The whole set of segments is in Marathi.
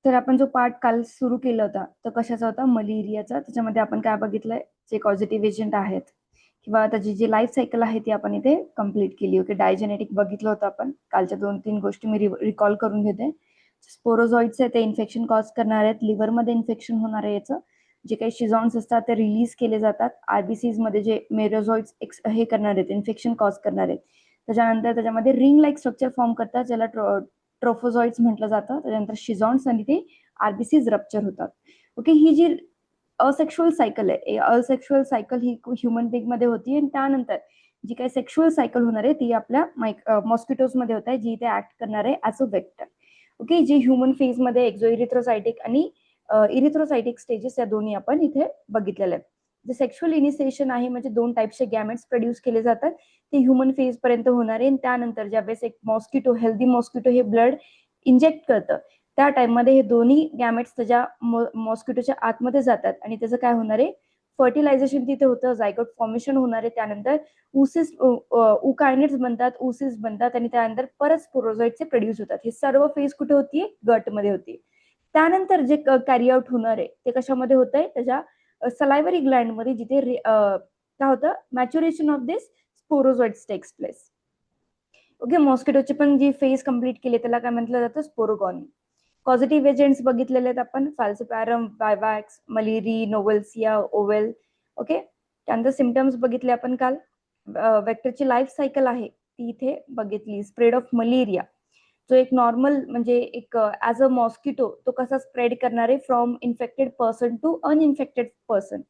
तर आपण जो पार्ट काल सुरू केला होता तो कशाचा होता? मलेरियाचा. त्याच्यामध्ये आपण काय बघितलंय? जे पॉझिटिव्ह एजंट आहेत किंवा त्याची जी लाईफ सायकल आहे ती आपण इथे कंप्लीट केली. ओके, डायजेनेटिक बघितलं होतं आपण. कालच्या 2-3 गोष्टी मी रिकॉल करून घेते. स्पोरोझॉइड्स आहेत ते इन्फेक्शन कॉज करणार आहेत. लिव्हरमध्ये इन्फेक्शन होणार आहे याचं. जे काही शिझॉन्स असतात ते रिलीज केले जातात. आरबीसीज मध्ये जे मेरोझॉइड्स हे करणार आहेत, इन्फेक्शन कॉज करणार आहेत. त्याच्यानंतर त्याच्यामध्ये रिंग लाईक स्ट्रक्चर फॉर्म करतात, ज्याला ट्रोफोझॉइड्स म्हटलं जातं. त्याच्यानंतर शिझॉन्स आणि ते आरबीसीज रप्चर होतात. ओके, ही जी असेक्शुअल सायकल आहे, असेक्शुअल सायकल ही ह्युमन बिंग मध्ये होती आणि त्यानंतर जी काही सेक्शुअल सायकल होणार आहे ती आपल्या मॉस्किटोज मध्ये होत आहे, जी इथे ऍक्ट करणार आहे ऍज अ वेक्टर. ओके, जी ह्युमन फेज मध्ये एक्झोइरिथ्रोसायटिक आणि इरिथ्रोसायटिक स्टेजेस या दोन्ही आपण इथे बघितलेल्या आहेत. जे सेक्शुअल इनिशिएशन आहे म्हणजे 2 टाईपचे गॅमेट्स प्रोड्यूस केले जातात, ते ह्युमन फेज पर्यंत होणार आहे. त्यानंतर ज्यावेळेस एक मॉस्किटो, हेल्दी मॉस्किटो हे ब्लड इंजेक्ट करतं, त्या टाइममध्ये हे दोन्ही गॅमेट्स त्याच्या मॉस्किटोच्या आतमध्ये जातात आणि त्याचं काय होणार आहे? फर्टिलायझेशन तिथे होतं, झायगोट फॉर्मेशन होणार आहे. त्यानंतर उसिस उकायनेट्स बनतात, उसिस बनतात आणि त्यानंतर परत स्पोरोझॉइडचे प्रोड्यूस होतात. हे सर्व फेज कुठे होतीये? गटमध्ये होती. त्यानंतर जे कॅरी आउट होणार आहे ते कशामध्ये होत आहे? त्याच्या सलायव्हरी ग्लँड मध्ये, जिथे काय होतं? Maturation of this sporozoites takes place. Okay, मॉस्किटोची पण जी फेज कंप्लीट केली त्याला काय म्हटलं जातं? स्पोरोगॉनी. पॉझिटिव्ह एजंट्स बघितलेले आहेत आपण, फाल्सिपॅरम, वायवॅक्स, मलेरी, नोवेल्सिया, ओवेल. ओके, त्यानंतर सिम्पटम्स बघितले आपण काल. वेक्टरची लाईफ सायकल आहे ती इथे बघितली. स्प्रेड ऑफ मलेरिया, जो एक नॉर्मल म्हणजे एक ऍज अ मॉस्किटो तो कसा स्प्रेड करणार आहे from infected person to uninfected person.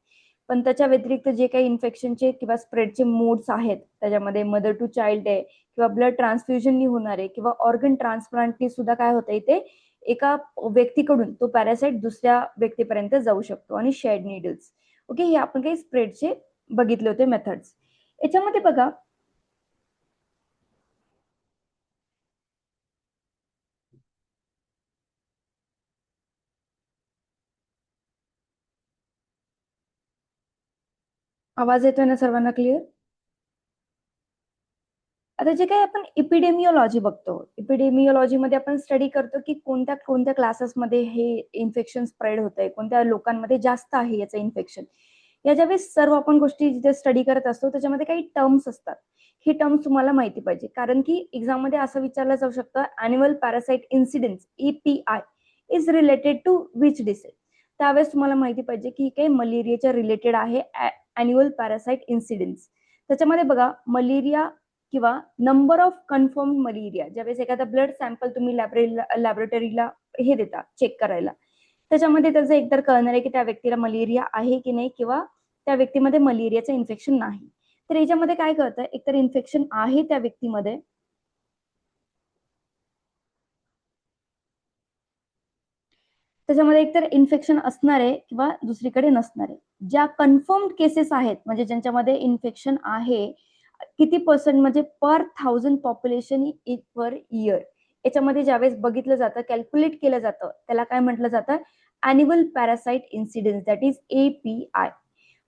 पण त्याच्या व्यतिरिक्त जे काही इन्फेक्शनचे किंवा स्प्रेडचे मोड्स आहेत त्याच्यामध्ये मदर टू चाइल्ड आहे किंवा ब्लड ट्रान्सफ्युजननी होणार आहे किंवा ऑर्गन ट्रान्सप्लांटनी सुद्धा काय होतं इथे? एका व्यक्तीकडून तो पॅरासाइट दुसऱ्या व्यक्तीपर्यंत जाऊ शकतो. आणि शेड नीडल्स. ओके, हे आपण काही स्प्रेडचे बघितले होते मेथड्स. याच्यामध्ये बघा, आवाज येतोय ना सर्वांना क्लिअर? आता जे काही आपण इपिडेमिओलॉजी बघतो, इपिडेमिओलॉजी मध्ये आपण स्टडी करतो की कोणत्या कोणत्या क्लासेसमध्ये हे इन्फेक्शन स्प्रेड होत आहे, कोणत्या लोकांमध्ये जास्त आहे याचं इन्फेक्शन. या ज्यावेळेस सर्व आपण गोष्टी जिथे स्टडी करत असतो त्याच्यामध्ये काही टर्म्स असतात. ही टर्म्स तुम्हाला माहिती पाहिजे, कारण की एक्झाम मध्ये असं विचारलं जाऊ शकतं, annual parasite incidence EPI is related to which disease. त्यावेळेस तुम्हाला माहिती पाहिजे की काही मलेरियाच्या रिलेटेड आहे अॅन्युअल पॅरासाइट इन्सिडेन्स. त्याच्यामध्ये बघा, मलेरिया किंवा नंबर ऑफ कन्फर्म मलेरिया, ज्यावेळेस एखादा ब्लड सॅम्पल तुम्ही लॅबोरेटरीला हे देता चेक करायला, त्याच्यामध्ये त्याचं एकतर कळणार आहे की त्या व्यक्तीला मलेरिया आहे की नाही किंवा त्या व्यक्तीमध्ये मलेरियाचं इन्फेक्शन नाही. तर याच्यामध्ये काय कळतं? एकतर इन्फेक्शन आहे त्या व्यक्तीमध्ये, त्याच्यामध्ये एकतर इन्फेक्शन असणार आहे किंवा दुसरीकडे नसणार आहे. ज्या कन्फर्म्ड केसेस आहेत म्हणजे ज्यांच्यामध्ये इन्फेक्शन आहे, किती पर्सेंट म्हणजे पर 1000 पॉप्युलेशन पर इयर, याच्यामध्ये ज्यावेळेस बघितलं जातं, कॅल्क्युलेट केलं जातं, त्याला काय म्हटलं जातं? Annual parasite incidence, that is API.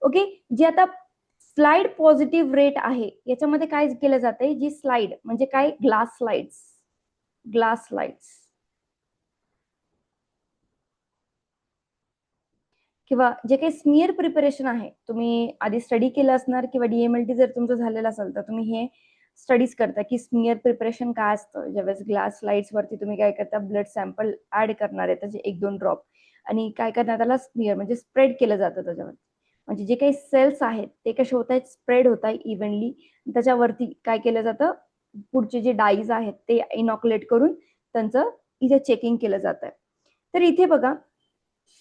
Okay, जे आता स्लाइड पॉझिटिव्ह रेट आहे याच्यामध्ये काय केलं जातंय? जी स्लाइड म्हणजे काय? ग्लास स्लाइड्स, ग्लास स्लाइड्स किंवा जे काही स्मिअर प्रिपरेशन आहे, तुम्ही आधी स्टडी केलं असणार किंवा DMLT जर तुमचं झालेलं असेल तर तुम्ही हे स्टडीज करता की स्मिअर प्रिपरेशन काय असतं. ज्यावेळेस ग्लास स्लाइड्स वरती तुम्ही काय करता? ब्लड सॅम्पल ऍड करणार आहे, त्याचे 1-2 ड्रॉप, आणि काय करणार? त्याला स्मिअर म्हणजे स्प्रेड केलं जातं त्याच्यावर. म्हणजे जे काही सेल्स आहेत ते कसे होत आहेत? स्प्रेड होत आहे इव्हनली. त्याच्यावरती काय केलं जातं? पुढचे जे डाईज आहेत ते इनॉक्युलेट करून त्यांचं इथे चेकिंग केलं जात आहे. तर इथे बघा,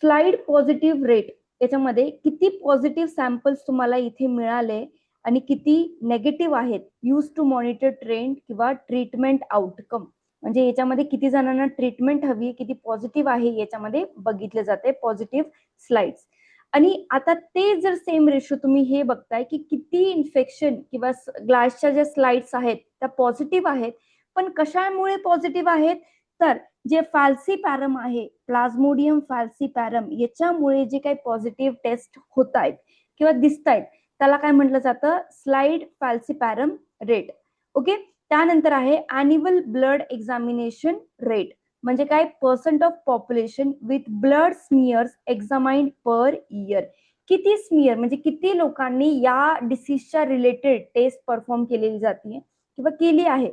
स्लाइड पॉझिटिव्ह रेट, याच्यामध्ये किती पॉझिटिव्ह सॅम्पल्स तुम्हाला इथे मिळाले आणि किती नेगेटिव्ह आहेत, यूज टू मॉनिटर ट्रेंड किंवा ट्रीटमेंट आउटकम. म्हणजे याच्यामध्ये किती जणांना ट्रीटमेंट हवी, किती पॉझिटिव्ह आहे याच्यामध्ये बघितले जाते पॉझिटिव्ह स्लाइड्स. आणि आता ते जर सेम रेशो तुम्ही हे बघताय की किती इन्फेक्शन किंवा ग्लासच्या ज्या स्लाइड्स आहेत त्या पॉझिटिव्ह आहेत, पण कशामुळे पॉझिटिव्ह आहेत? तर जे फॅल्सीपॅरम आहे, प्लाझ्मोडियम फॅल्सीपॅरम, याच्यामुळे जे काही पॉझिटिव्ह टेस्ट होत आहेत किंवा दिसत आहेत त्याला काय म्हटलं जातं? Slide फॅल्सीपॅरम rate. ओके, त्यानंतर आहे अॅन्युअल ब्लड एक्झामिनेशन रेट. म्हणजे काय, percent of population with blood smears examined per year. किती स्मिअर म्हणजे किती लोकांनी या डिसीजच्या रिलेटेड टेस्ट परफॉर्म केलेली जाते किंवा केली आहे,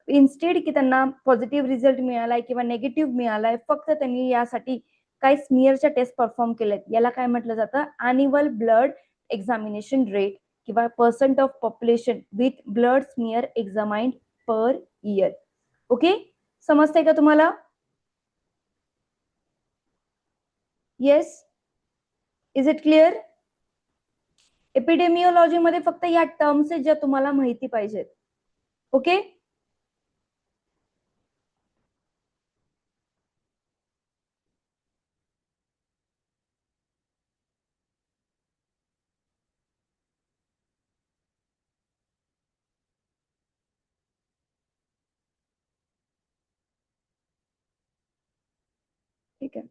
इन्स्टेड की त्यांना पॉझिटिव्ह रिझल्ट मिळालाय किंवा नेगेटिव्ह मिळालाय, फक्त त्यांनी यासाठी काही स्मिअरच्या टेस्ट परफॉर्म केल्यात, याला काय म्हटलं जातं, अॅन्युअल ब्लड एक्झामिनेशन रेट किंवा percent of population with blood smear examined per year. Okay, समजतंय का तुम्हाला? Yes, is it clear? Epidemiology मध्ये फक्त या टर्म्स आहेत ज्या तुम्हाला माहिती पाहिजेत. ओके, ठीक आहे.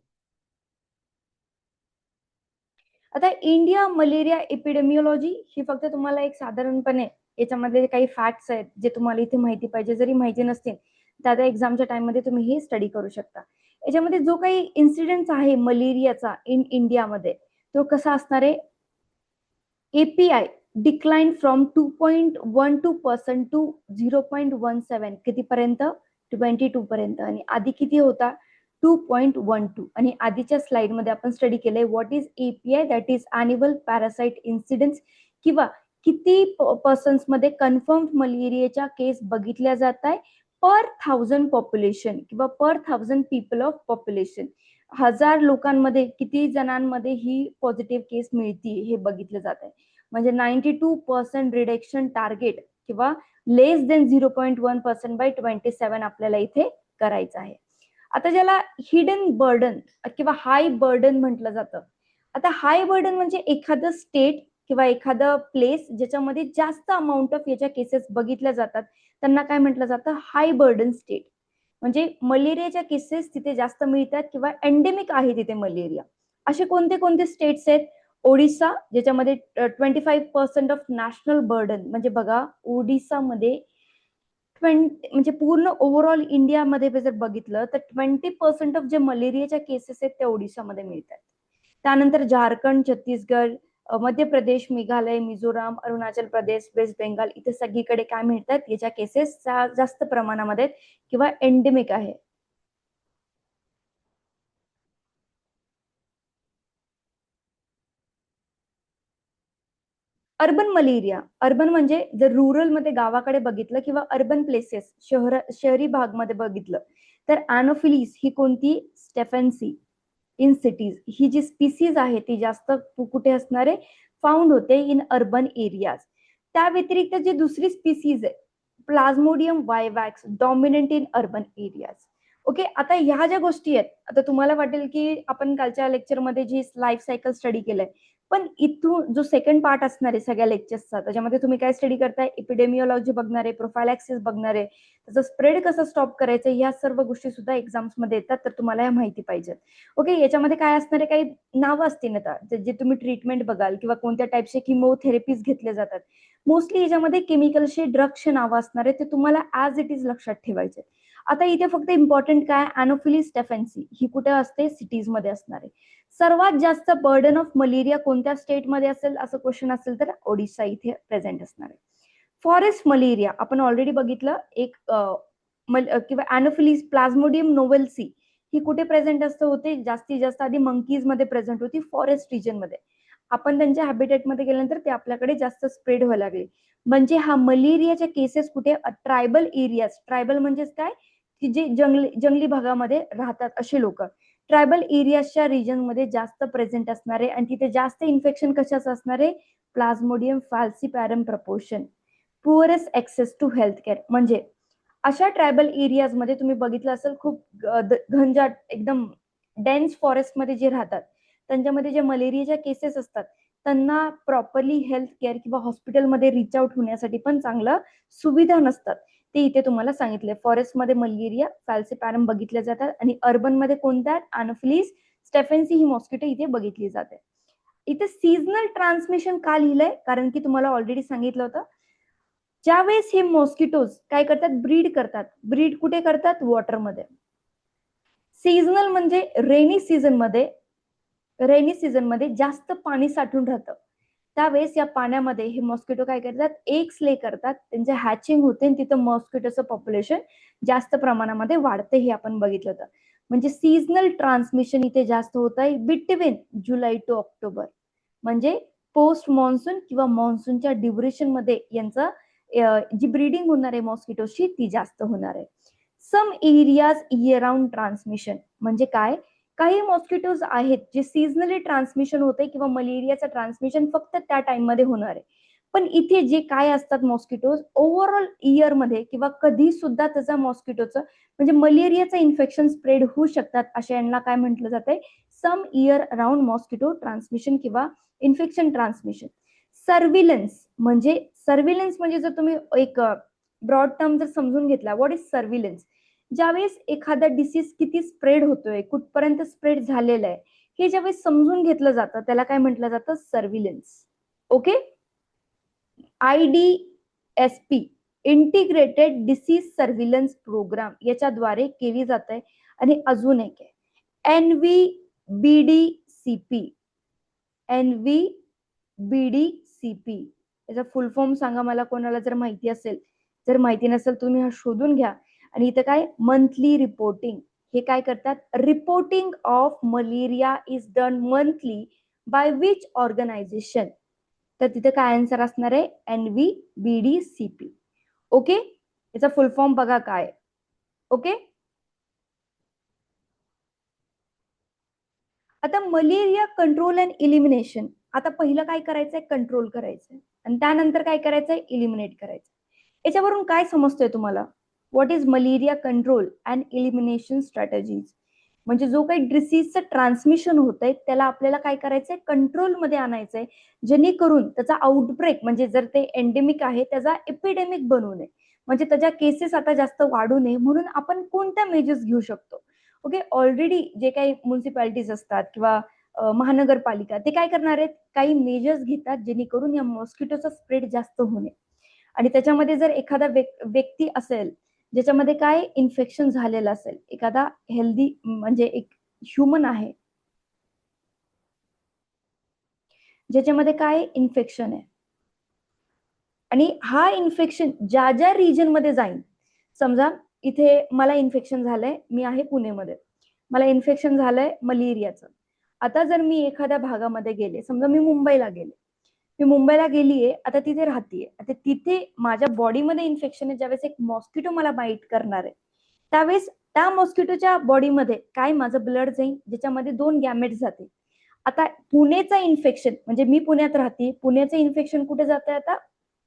आता इंडिया मलेरिया एपिडेमिओलॉजी ही फक्त तुम्हाला एक साधारणपणे याच्यामध्ये काही फॅक्ट्स आहेत जे तुम्हाला इथे माहिती पाहिजे, जरी माहिती नसतील तर आता एक्झामच्या टाइम मध्ये तुम्ही हे स्टडी करू शकता. याच्यामध्ये जो काही इन्सिडेंट आहे मलेरियाचा इन इंडियामध्ये तो कसा असणार आहे, एपीआय डिक्लाइन फ्रॉम 2.12% टू 0.17, कितीपर्यंत, 22 पर्यंत, आणि आधी किती होता, 2.12. आणि आधीच्या स्लाइड मध्ये आपण स्टडी केलंय what is API, that is annual parasite incidents, किंवा किती पर्सन्स मध्ये कन्फर्म मलेरियाच्या केस बघितल्या जात आहे पर 1000 पॉप्युलेशन किंवा पर 1000 पीपल ऑफ पॉप्युलेशन. 1000 लोकांमध्ये किती जणांमध्ये ही पॉझिटिव्ह केस मिळती हे बघितलं जात आहे. म्हणजे 92% रिडक्शन टार्गेट किंवा लेस देन 0.1% बाय 27 आपल्याला इथे करायचं आहे. आता ज्याला हिडन बर्डन किंवा हाय बर्डन म्हटलं जातं. आता हाय बर्डन म्हणजे एखादं स्टेट किंवा एखादं प्लेस ज्याच्यामध्ये जास्त अमाऊंट ऑफ याच्या केसेस बघितल्या जातात त्यांना काय म्हटलं जातं, हाय बर्डन स्टेट. म्हणजे मलेरियाच्या केसेस तिथे जास्त मिळतात किंवा एंडेमिक आहे तिथे मलेरिया. असे कोणते कोणते स्टेट्स आहेत, ओडिसा ज्याच्यामध्ये 25% ऑफ नॅशनल बर्डन, म्हणजे बघा ओडिसामध्ये म्हणजे पूर्ण ओव्हरऑल इंडियामध्ये जर बघितलं तर 20% ऑफ जे मलेरियाच्या केसेस आहेत त्या ओडिसामध्ये मिळतात. त्यानंतर झारखंड, छत्तीसगड, मध्य प्रदेश, मेघालय, मिझोराम, अरुणाचल प्रदेश, वेस्ट बेंगाल इथे सगळीकडे काय मिळतात, याच्या केसेस जास्त प्रमाणामध्ये किंवा एंडेमिक आहे. अर्बन मलेरिया, अर्बन म्हणजे जर रुरल मध्ये गावाकडे बघितलं किंवा अर्बन प्लेसेस शहरी भागमध्ये बघितलं तर अॅनोफिलीस ही कोणती, स्टेफेन्सी इन सिटीज ही जी स्पीसीज आहे ती जास्त कुठे असणार आहे, फाउंड होते इन अर्बन एरियाज. त्या व्यतिरिक्त जी दुसरी स्पीसीज आहे Plasmodium vivax dominant in urban areas. Okay, आता ह्या ज्या गोष्टी आहेत, आता तुम्हाला वाटेल की आपण कालच्या लेक्चरमध्ये जी लाईफ सायकल स्टडी केलंय, पण इथून जो सेकंड पार्ट असणार आहे सगळ्या लेक्चर्सचा त्याच्यामध्ये तुम्ही काय स्टडी करताय, एपिडेमिओलॉजी बघणार आहे, प्रोफायलॅक्सिस बघणार आहे, त्याचं स्प्रेड कसं स्टॉप करायचं, या सर्व गोष्टी सुद्धा एक्झाम्स मध्ये येतात, तर तुम्हाला या माहिती पाहिजेत. ओके, याच्यामध्ये काय असणार आहे, काही नावं असतील ना जे तुम्ही ट्रीटमेंट बघाल किंवा कोणत्या टाईपचे किमोथेरपीज घेतले जातात, मोस्टली याच्यामध्ये केमिकलचे ड्रग्सचे नावं असणार आहे, ते तुम्हाला ऍज इट इज लक्षात ठेवायचे. आता इथे फक्त इम्पॉर्टंट काय, अॅनोफिलीस स्टेफेन्सी ही कुठे असते, सिटीज मध्ये असणार आहे. सर्वात जास्त बर्डन ऑफ मलेरिया कोणत्या स्टेटमध्ये असेल असं क्वेश्चन असेल तर ओडिशा इथे प्रेझेंट असणार आहे. फॉरेस्ट मलेरिया आपण ऑलरेडी बघितलं एक किंवा अॅनोफिलीस प्लाझ्मोडियम नोवेल्सी ही कुठे प्रेझेंट असते होते, जास्तीत जास्त आधी मंकीज मध्ये प्रेझेंट होती फॉरेस्ट रिजन मध्ये. आपण त्यांच्या हॅबिटेट मध्ये गेल्यानंतर ते आपल्याकडे जास्त स्प्रेड व्हायला लागले. म्हणजे हा मलेरियाच्या केसेस कुठे, ट्रायबल एरियाज, ट्रायबल म्हणजेच काय, की जे जंगली भागामध्ये राहतात असे लोक, ट्रायबल एरियाच्या रिजन मध्ये जास्त प्रेझेंट असणार आहे आणि तिथे जास्त इन्फेक्शन कशाचं असणार आहे, Plasmodium falciparum proportion, poorest access to health care. म्हणजे अशा ट्रायबल एरियाज मध्ये तुम्ही बघितलं असेल खूप घनजाट एकदम डेन्स फॉरेस्ट मध्ये जे राहतात त्यांच्यामध्ये जे मलेरियाच्या केसेस असतात त्यांना प्रॉपरली हेल्थ केअर किंवा हॉस्पिटलमध्ये रिच आउट होण्यासाठी पण चांगलं सुविधा नसतात. ते इथे तुम्हाला सांगितले, फॉरेस्टमध्ये मलेरिया फॅल्सीपॅरम बघितले जातात आणि अर्बन मध्ये कोणत्या, अॅनोफिलीस स्टेफेन्सी ही मॉस्किटो इथे बघितली जाते. इथे सीझनल ट्रान्समिशन का लिहिलंय, कारण की तुम्हाला ऑलरेडी सांगितलं होतं ज्यावेळेस हे मॉस्किटोज काय करतात, ब्रीड करतात. ब्रीड कुठे करतात, वॉटरमध्ये. सीझनल म्हणजे रेनी सीझन मध्ये जास्त पाणी साठून राहतं, त्यावेळेस या पाण्यामध्ये हे मॉस्किटो काय करतात, एग्स ले करतात, त्यांचे हॅचिंग होते आणि तिथं मॉस्किटोचं पॉप्युलेशन जास्त प्रमाणामध्ये वाढते, हे आपण बघितलं होतं. म्हणजे सीझनल ट्रान्समिशन इथे जास्त होत आहे बिटवीन जुलै टू ऑक्टोबर, म्हणजे पोस्ट मॉन्सून किंवा मॉन्सूनच्या ड्युरेशन मध्ये यांचं जी ब्रीडिंग होणार आहे मॉस्किटोची ती जास्त होणार आहे. Some areas year round transmission म्हणजे काय, काही मॉस्किटोज आहेत जे सीझनली ट्रान्समिशन होते किंवा मलेरियाचं ट्रान्समिशन फक्त त्या टाइम मध्ये होणार आहे. पण इथे जे काय असतात मॉस्किटोज ओव्हरऑल इयर मध्ये किंवा कधी सुद्धा त्याचा मॉस्किटोचं म्हणजे मलेरियाचं इन्फेक्शन स्प्रेड होऊ शकतात, अशा यांना काय म्हटलं जातंय, सम इयर राऊंड मॉस्किटो ट्रान्समिशन किंवा इन्फेक्शन ट्रान्समिशन. सर्व्हिलन्स म्हणजे जर तुम्ही एक ब्रॉड टर्म जर समजून घेतला, व्हॉट इज सर्व्हिलन्स, ज्यावेळेस एखादा डिसीज किती स्प्रेड होतोय, कुठपर्यंत स्प्रेड झालेला आहे, हे ज्यावेळेस समजून घेतलं जातं त्याला काय म्हटलं जातं, surveillance. Okay. IDSP integrated disease surveillance program याच्याद्वारे केली जात आहे. आणि अजून एक आहे NVBDCP. NVBDCP याचा फुल फॉर्म सांगा मला, कोणाला जर माहिती असेल. जर माहिती नसेल तुम्ही हा शोधून घ्या. आणि इथं काय, मंथली रिपोर्टिंग. हे काय करतात, reporting of malaria is done monthly by which organisation. तर तिथे काय आन्सर असणार आहे, NVBDCP. ओके, याचा फुल फॉर्म बघा काय. ओके. आता मलेरिया कंट्रोल अँड इलिमिनेशन. आता पहिलं काय करायचंय, कंट्रोल करायचंय आणि त्यानंतर काय करायचंय, इलिमिनेट करायचं. याच्यावरून काय समजतंय तुम्हाला, what is malaria control and elimination strategies. म्हणजे जो काही डिसीजचं ट्रान्समिशन होत आहे त्याला आपल्याला काय करायचंय, कंट्रोलमध्ये आणायचंय, जेणेकरून त्याचा आउटब्रेक म्हणजे जर ते एंडेमिक आहे त्याचा एपिडेमिक बनू नये, म्हणजे त्याच्या केसेस आता जास्त वाढू नये, म्हणून आपण कोणत्या मेजर्स घेऊ शकतो. ओके. ऑलरेडी जे काही म्युन्सिपालिटीज असतात किंवा महानगरपालिका ते काय करणार आहेत, काही मेजर्स घेतात जेणेकरून या मॉस्किटोचा स्प्रेड जास्त होणे. आणि त्याच्यामध्ये जर एखादा व्यक्ती असेल ज्याच्यामध्ये काय इन्फेक्शन झालेलं असेल, एखादा हेल्दी म्हणजे एक ह्युमन आहे ज्याच्यामध्ये काय इन्फेक्शन आहे, आणि हा इन्फेक्शन ज्या ज्या रिजन मध्ये जाईल, समजा इथे मला इन्फेक्शन झालंय, मी आहे पुणेमध्ये, मला इन्फेक्शन झालंय मलेरियाचं. आता जर मी एखाद्या भागामध्ये गेले, समजा मी मुंबईला गेले, मी मुंबईला गेलीये, आता तिथे राहतीये, आता तिथे माझ्या बॉडीमध्ये इन्फेक्शन आहे, ज्यावेळेस एक मॉस्किटो मला बाईट करणार आहे, त्यावेळेस त्या मॉस्किटोच्या बॉडीमध्ये काय माझं ब्लड जाईल, ज्याच्यामध्ये 2 गॅमेट जातील. आता पुणेचं इन्फेक्शन म्हणजे मी पुण्यात राहते, पुण्याचं इन्फेक्शन कुठे जात आहे, आता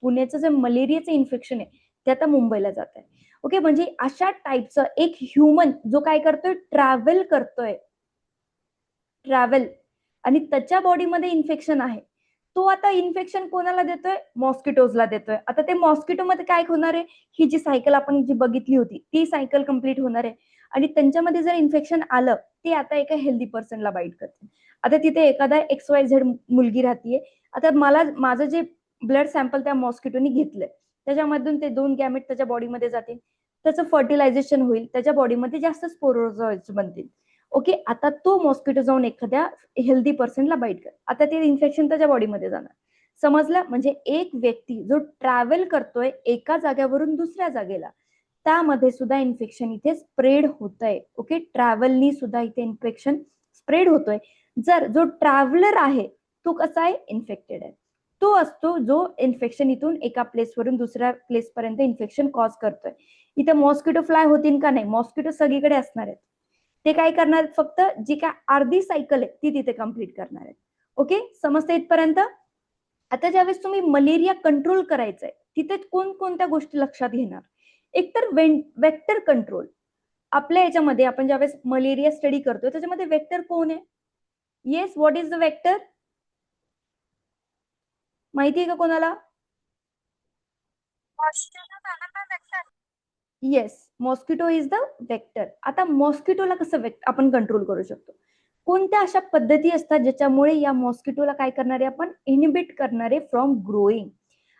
पुण्याचं जे मलेरियाचं इन्फेक्शन आहे ते आता मुंबईला जात आहे. ओके. म्हणजे अशा टाईपचं एक ह्युमन जो काय करतोय, ट्रॅव्हल आणि त्याच्या बॉडीमध्ये इन्फेक्शन आहे, तो आता इन्फेक्शन कोणाला देतोय, मॉस्किटोजला देतोय. आता ते मॉस्किटो मध्ये काय होणार आहे, ही जी सायकल आपण जी बघितली होती ती सायकल कंप्लीट होणार आहे, आणि त्यांच्यामध्ये जर इन्फेक्शन आलं ते आता एका हेल्दी पर्सनला बाईट करते. आता तिथे एखादा XYZ मुलगी राहतीये, आता मला माझं जे ब्लड सॅम्पल त्या मॉस्किटोनी घेतलंय त्याच्यामधून ते 2 गॅमेट त्याच्या बॉडीमध्ये जातील, त्याचं फर्टिलायझेशन होईल, त्याच्या बॉडीमध्ये जास्त स्पोरोझॉइट्स बनतील. ओके. आता तो मॉस्किटो जाऊन एखाद्या हेल्दी पर्सनला बाईट कर, आता ते इन्फेक्शन त्याच्या बॉडीमध्ये जाणार. समजलं. म्हणजे एक व्यक्ती जो ट्रॅव्हल करतोय एका जागेवरून दुसऱ्या जागेला, त्यामध्ये सुद्धा इन्फेक्शन इथे स्प्रेड होतंय. ओके. ट्रॅव्हलनी सुद्धा इथे इन्फेक्शन स्प्रेड होतोय. जर जो ट्रॅव्हलर आहे तो कसा आहे, इन्फेक्टेड आहे, तो असतो जो इन्फेक्शन इथून एका प्लेसवरून दुसऱ्या प्लेस पर्यंत इन्फेक्शन कॉज करतोय. इथे मॉस्किटो फ्लाय होतील का, नाही, मॉस्किटो सगळीकडे असणार आहेत. ते काय करणार आहेत, फक्त जी काय अर्धी सायकल आहे ती तिथे कंप्लीट करणार आहेत. ओके. समजते इथपर्यंत. आता ज्यावेळेस तुम्ही मलेरिया कंट्रोल करायचंय तिथे कोणकोणत्या गोष्टी लक्षात घेणार, एक तर वेक्टर कंट्रोल. आपल्या याच्यामध्ये आपण ज्यावेळेस मलेरिया स्टडी करतोय त्याच्यामध्ये वेक्टर कोण आहे, yes, what is the vector, माहिती आहे का कोणाला, yes, mosquito is the vector. आता मॉस्किटोला कसं आपण कंट्रोल करू शकतो, कोणत्या अशा पद्धती असतात ज्याच्यामुळे या मॉस्किटोला काय करणारे आपण इनिबिट करणारे फ्रॉम ग्रोईंग.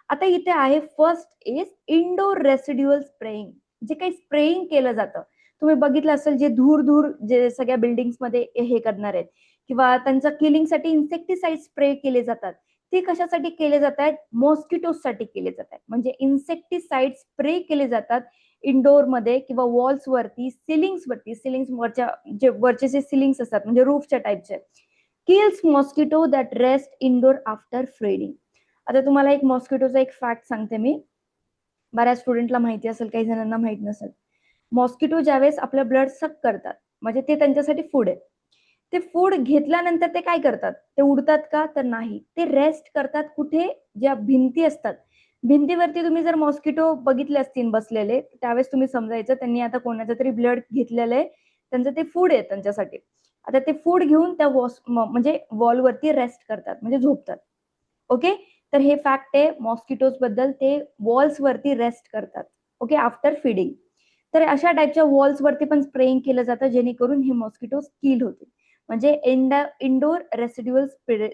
आता इथे आहे, first is indoor residual spraying. जे काही स्प्रेइंग केलं जातं, तुम्ही बघितलं असेल जे धूर धूर जे सगळ्या बिल्डिंग्स मध्ये हे करणार आहेत किंवा त्यांच्या किलिंगसाठी इन्सेक्टिसाइड स्प्रे केले जातात, ते कशासाठी केले जात आहेत? मॉस्किटोसाठी केले जात आहेत. म्हणजे इन्सेक्टिसाइड स्प्रे केले जातात इंडोर मध्ये किंवा वॉल्स वरती, सिलिंग्स वरती, सिलिंग्स वरच्या जे वरचे जे सिलिंग्स असतात म्हणजे रूफच्या टाईपचे, kills mosquito that rest indoor after feeding. आता तुम्हाला एक मॉस्किटोचा एक फॅक्ट सांगते मी, बऱ्याच स्टुडंटला माहिती असेल, काही जणांना माहित नसेल. मॉस्किटो ज्यावेळेस आपलं ब्लड सक करतात, म्हणजे ते त्यांच्यासाठी फूड आहे. ते फूड घेतल्यानंतर ते काय करतात? ते उडतात का? तर नाही. ते रेस्ट करतात कुठे? ज्या भिंती असतात, भिंतीवरती तुम्ही जर मॉस्किटो बघितले असतील बसलेले, त्यावेळेस तुम्ही समजायचं त्यांनी आता कोणाचं तरी ब्लड घेतलेलं आहे, त्यांचं ते फूड आहे त्यांच्यासाठी. आता ते फूड घेऊन त्या म्हणजे वॉलवरती रेस्ट करतात, म्हणजे झोपतात. ओके, तर हे फॅक्ट आहे मॉस्किटोज बद्दल, ते वॉल्स वरती रेस्ट करतात. Okay, after feeding. तर अशा टाईपच्या वॉल्स वरती पण स्प्रेइंग केलं जातं जेणेकरून हे मॉस्किटोज किल होते. म्हणजे इंडोर रेसिड्युअल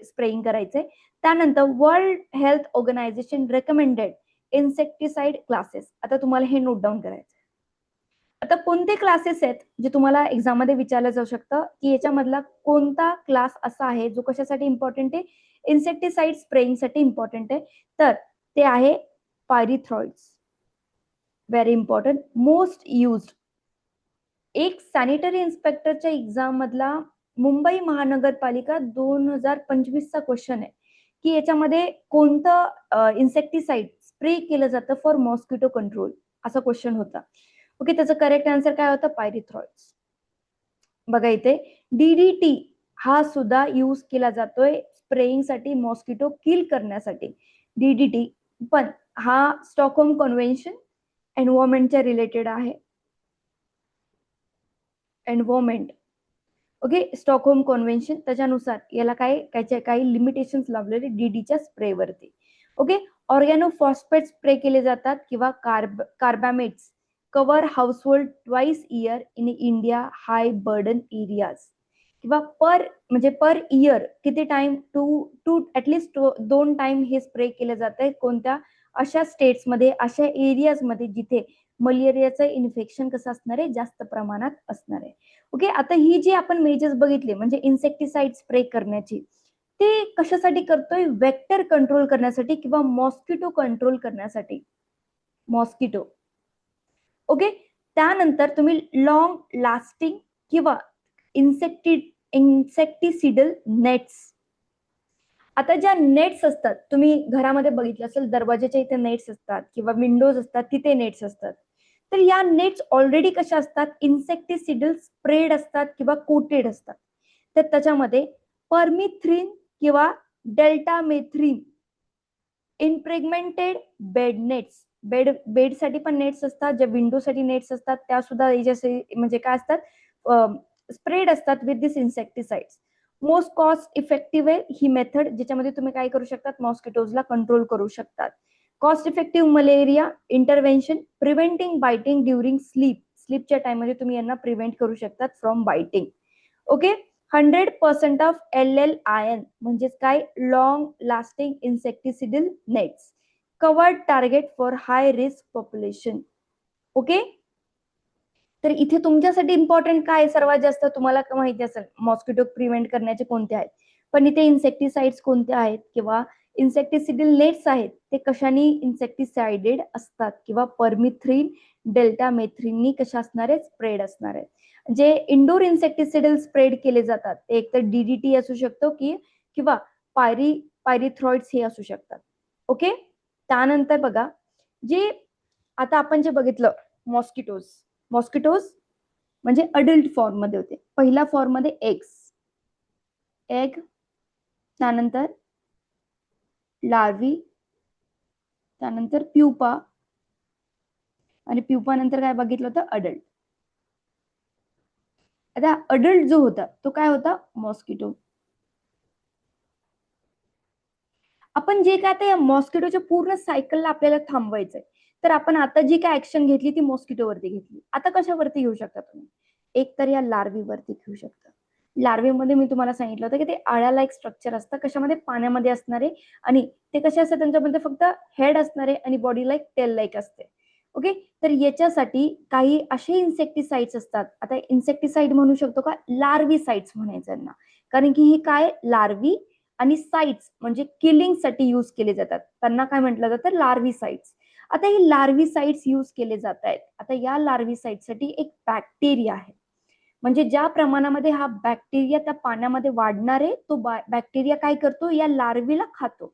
स्प्रेइंग करायचंय. त्यानंतर World Health Organization recommended insecticide classes. आता तुम्हाला हे नोट डाऊन करायचं. आता कोणते क्लासेस आहेत जे तुम्हाला एक्झाम मध्ये विचारलं जाऊ शकतं की याच्यामधला कोणता क्लास असा आहे जो कशासाठी इम्पॉर्टंट आहे? इन्सेक्टिसाइड स्प्रेइंग साठी इम्पॉर्टंट आहे. तर ते आहे pyrethroids. Very important, most used. एक सॅनिटरी इन्स्पेक्टरच्या एक्झाम मधला मुंबई महानगरपालिका 2025चा क्वेश्चन आहे की याच्यामध्ये कोणतं इन्सेक्टिसाइड स्प्रे केलं जातं फॉर मॉस्किटो कंट्रोल, असा क्वेश्चन होता. ओके, त्याचं करेक्ट आन्सर काय होतं? पायरिथ्रॉइड्स. बघा इथे डीडीटी हा सुद्धा यूज केला जातोय स्प्रेइंग साठी, मॉस्किटो किल करण्यासाठी. डीडीटी पण हा स्टॉकहोम कन्व्हेन्शन एन्व्हायरमेंटच्या रिलेटेड आहे. एन्व्हायरमेंट. ओके, स्टॉकहोम कन्व्हेन्शन, त्याच्यानुसार याला काही लिमिटेशन्स लावलेले डीडीच्या स्प्रेवरती. ओके, ऑर्गॅनोफॉस्फेट स्प्रे केले जातात किंवा carbamates cover household twice year in India high burden areas. किंवा पर इयर किती टाइम? टू ऍटलिस्ट 2 टाइम हे स्प्रे केले जाते. कोणत्या? अशा स्टेट्समध्ये, अशा एरियाजमध्ये जिथे मलेरियाचं इन्फेक्शन कसं असणार आहे? जास्त प्रमाणात असणार आहे. ओके, आता ही जी आपण मेजर्स बघितले म्हणजे इन्सेक्टिसाइड स्प्रे करण्याची, ते कशासाठी करतोय? वेक्टर कंट्रोल करण्यासाठी किंवा मॉस्किटो कंट्रोल करण्यासाठी. मॉस्किटो. ओके, त्यानंतर तुम्ही लॉंग लास्टिंग किंवा इन्सेक्टिसिडल नेट्स. आता ज्या नेट्स असतात, तुम्ही घरामध्ये बघितलं असेल, दरवाजाच्या इथे नेट्स असतात किंवा विंडोज असतात, तिथे नेट्स असतात. तर या नेट्स ऑलरेडी कशा असतात? इन्सेक्टिसिडल स्प्रेड असतात किंवा कोटेड असतात. तर त्याच्यामध्ये परमिथ्रिन किंवा डेल्टामेथ्रिन इम्प्रेग्मेंटेड बेड नेट्स. बेडसाठी पण नेट्स असतात, ज्या विंडोसाठी नेट्स असतात त्या सुद्धा म्हणजे काय असतात? स्प्रेड असतात with this insecticides. Most cost effective आहे ही मेथड, ज्याच्यामध्ये तुम्ही काय करू शकतात? मॉस्किटोजला कंट्रोल करू शकतात. Cost effective malaria intervention, preventing biting during sleep. स्लीपच्या टाइममध्ये तुम्ही यांना प्रिव्हेंट करू शकतात from biting. Okay, 100% of LLIN म्हणजेच काय? Long lasting insecticidal nets. Covered target for high risk population. Okay, तर इथे तुमच्यासाठी इम्पॉर्टंट काय सर्वात जास्त? तुम्हाला माहिती असेल मॉस्किटो प्रिव्हेंट करण्याचे कोणते आहेत, पण इथे इन्सेक्टिसाइड्स कोणते आहेत किंवा इन्सेक्टिसिडल नेट्स आहेत ते कशाने इन्सेक्टिसाइडेड असतात किंवा परमिथ्रिन डेल्टामेथ्रिननी कशा असणार आहेत? स्प्रेड असणार आहेत. जे इंडोर इन्सेक्टिसिडल स्प्रेड केले जातात ते एकतर डीडीटी असू शकतो किंवा पायरिथ्रॉइड्स हे असू शकतात. ओके, त्यानंतर बघा जे आता आपण जे बघितलं मॉस्किटोज. मॉस्किटोज म्हणजे अडल्ट फॉर्म मध्ये होते. पहिल्या फॉर्म मध्ये एग, त्यानंतर लार्वी, त्यानंतर प्युपा, आणि प्युपा नंतर काय बघितलं होतं? अडल्ट. आता अडल्ट जो होता तो काय होता? मॉस्किटो. आपण जे काय आता या मॉस्किटोच्या पूर्ण सायकलला आपल्याला थांबवायचंय, तर आपण आता जी काय ऍक्शन घेतली ती मॉस्किटोवरती घेतली. आता कशावरती घेऊ शकता तुम्ही? एक तर या लार्वीवरती घेऊ शकता. लार्वेमध्ये मी तुम्हाला सांगितलं होतं की ते आळ्याला एक स्ट्रक्चर असतं, कशामध्ये? पाण्यामध्ये असणारे, आणि ते कसे असतात? त्यांच्यामध्ये फक्त हेड असणारे आणि बॉडी लाईक टेल लाईक असते. ओके. तर याच्यासाठी काही असे इन्सेक्टिसाइड्स असतात. आता इन्सेक्टिसाइड म्हणू शकतो का, लार्विसाइड्स म्हणायचं यांना, कारण की हे काय लार्वी आणि साइट्स म्हणजे किलिंगसाठी यूज केले जातात. त्यांना काय म्हटलं जातं, लार्विसाइड्स. आता हे लार्विसाइड्स यूज केले जात आहेत. आता या लार्विसाइडसाठी एक बॅक्टेरिया आहे, म्हणजे ज्या प्रमाणामध्ये हा बॅक्टेरिया त्या पाण्यामध्ये वाढणार आहे, तो बॅक्टेरिया काय करतो, या लार्वीला खातो.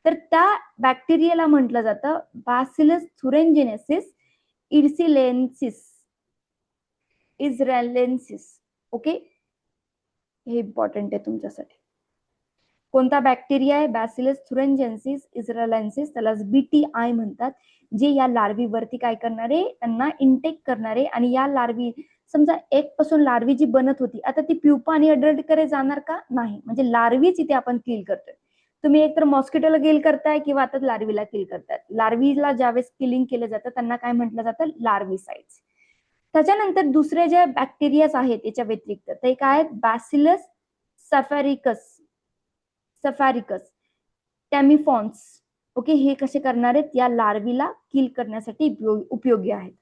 तर त्या बॅक्टेरियाला म्हटलं जातं बॅसिलस थुरेंजिनेसिस इर्सिलेन्सिस इस्राएलेन्सिस. ओके, हे इम्पॉर्टंट आहे तुमच्यासाठी. कोणता बॅक्टेरिया आहे, बॅसिलस थुरेंजेन्सिस इस्राएलेन्सिस, त्याला BTI म्हणतात, जे या लार्वीवरती काय करणारे, त्यांना इंटेक करणारे. आणि या लार्वी, समजा एक पासून लार्वी जी बनत होती, आता ती प्युपा आणि अडल्ट कडे जाणार का, नाही, म्हणजे लार्वीच इथे आपण किल करतोय. तुम्ही एकतर मॉस्किटोला किल करताय किंवा आता लार्वीला किल करताय. लार्वीला ज्यावेळेस किलिंग केलं जातं त्यांना काय म्हटलं जातं, लार्विसाइड्स. त्याच्यानंतर दुसरे जे बॅक्टेरियाज आहेत याच्या व्यतिरिक्त, ते काय आहेत, बॅसिलस सफॅरिकस सफॅरिकस टॅमिफॉन्स. ओके, हे कसे करणार आहेत, या लार्वीला किल करण्यासाठी उपयोगी आहेत.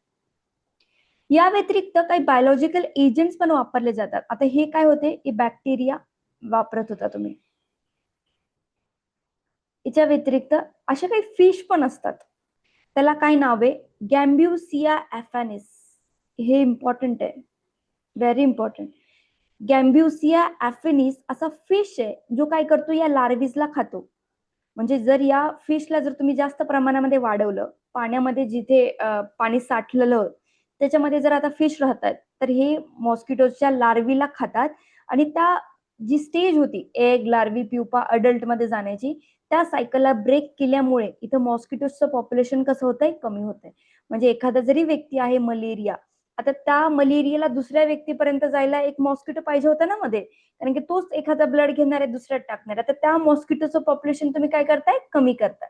या व्यतिरिक्त काही बायोलॉजिकल एजंट्स पण वापरले जातात. आता हे काय होते, हे बॅक्टेरिया वापरत होता तुम्ही. याच्या व्यतिरिक्त अशा काही फिश पण असतात, त्याला काय नाव आहे, गॅम्ब्युसिया ॲफॅनिस. हे इम्पॉर्टंट आहे, व्हेरी इम्पॉर्टंट. गॅम्ब्युसिया ॲफिनिस असा फिश आहे जो काय करतो, या लार्विसला खातो. म्हणजे जर या फिशला जर तुम्ही जास्त प्रमाणामध्ये वाढवलं, पाण्यामध्ये जिथे पाणी साठलेलं त्याच्यामध्ये जर आता फिश राहतात, तर हे मॉस्किटोच्या लार्वीला खातात. आणि त्या जी स्टेज होती एग लार्वी प्युपा अडल्ट मध्ये जाण्याची, त्या सायकलला ब्रेक केल्यामुळे इथं मॉस्किटोचं पॉप्युलेशन कसं होतंय, कमी होतंय. म्हणजे एखादा जरी व्यक्ती आहे मलेरिया, आता त्या मलेरियाला दुसऱ्या व्यक्तीपर्यंत जायला एक मॉस्किटो पाहिजे होता ना मध्ये, कारण की तोच एखादा ब्लड घेणार आहे, दुसऱ्यात टाकणार आहे. तर त्या मॉस्किटोचं पॉप्युलेशन तुम्ही काय करताय, कमी करताय.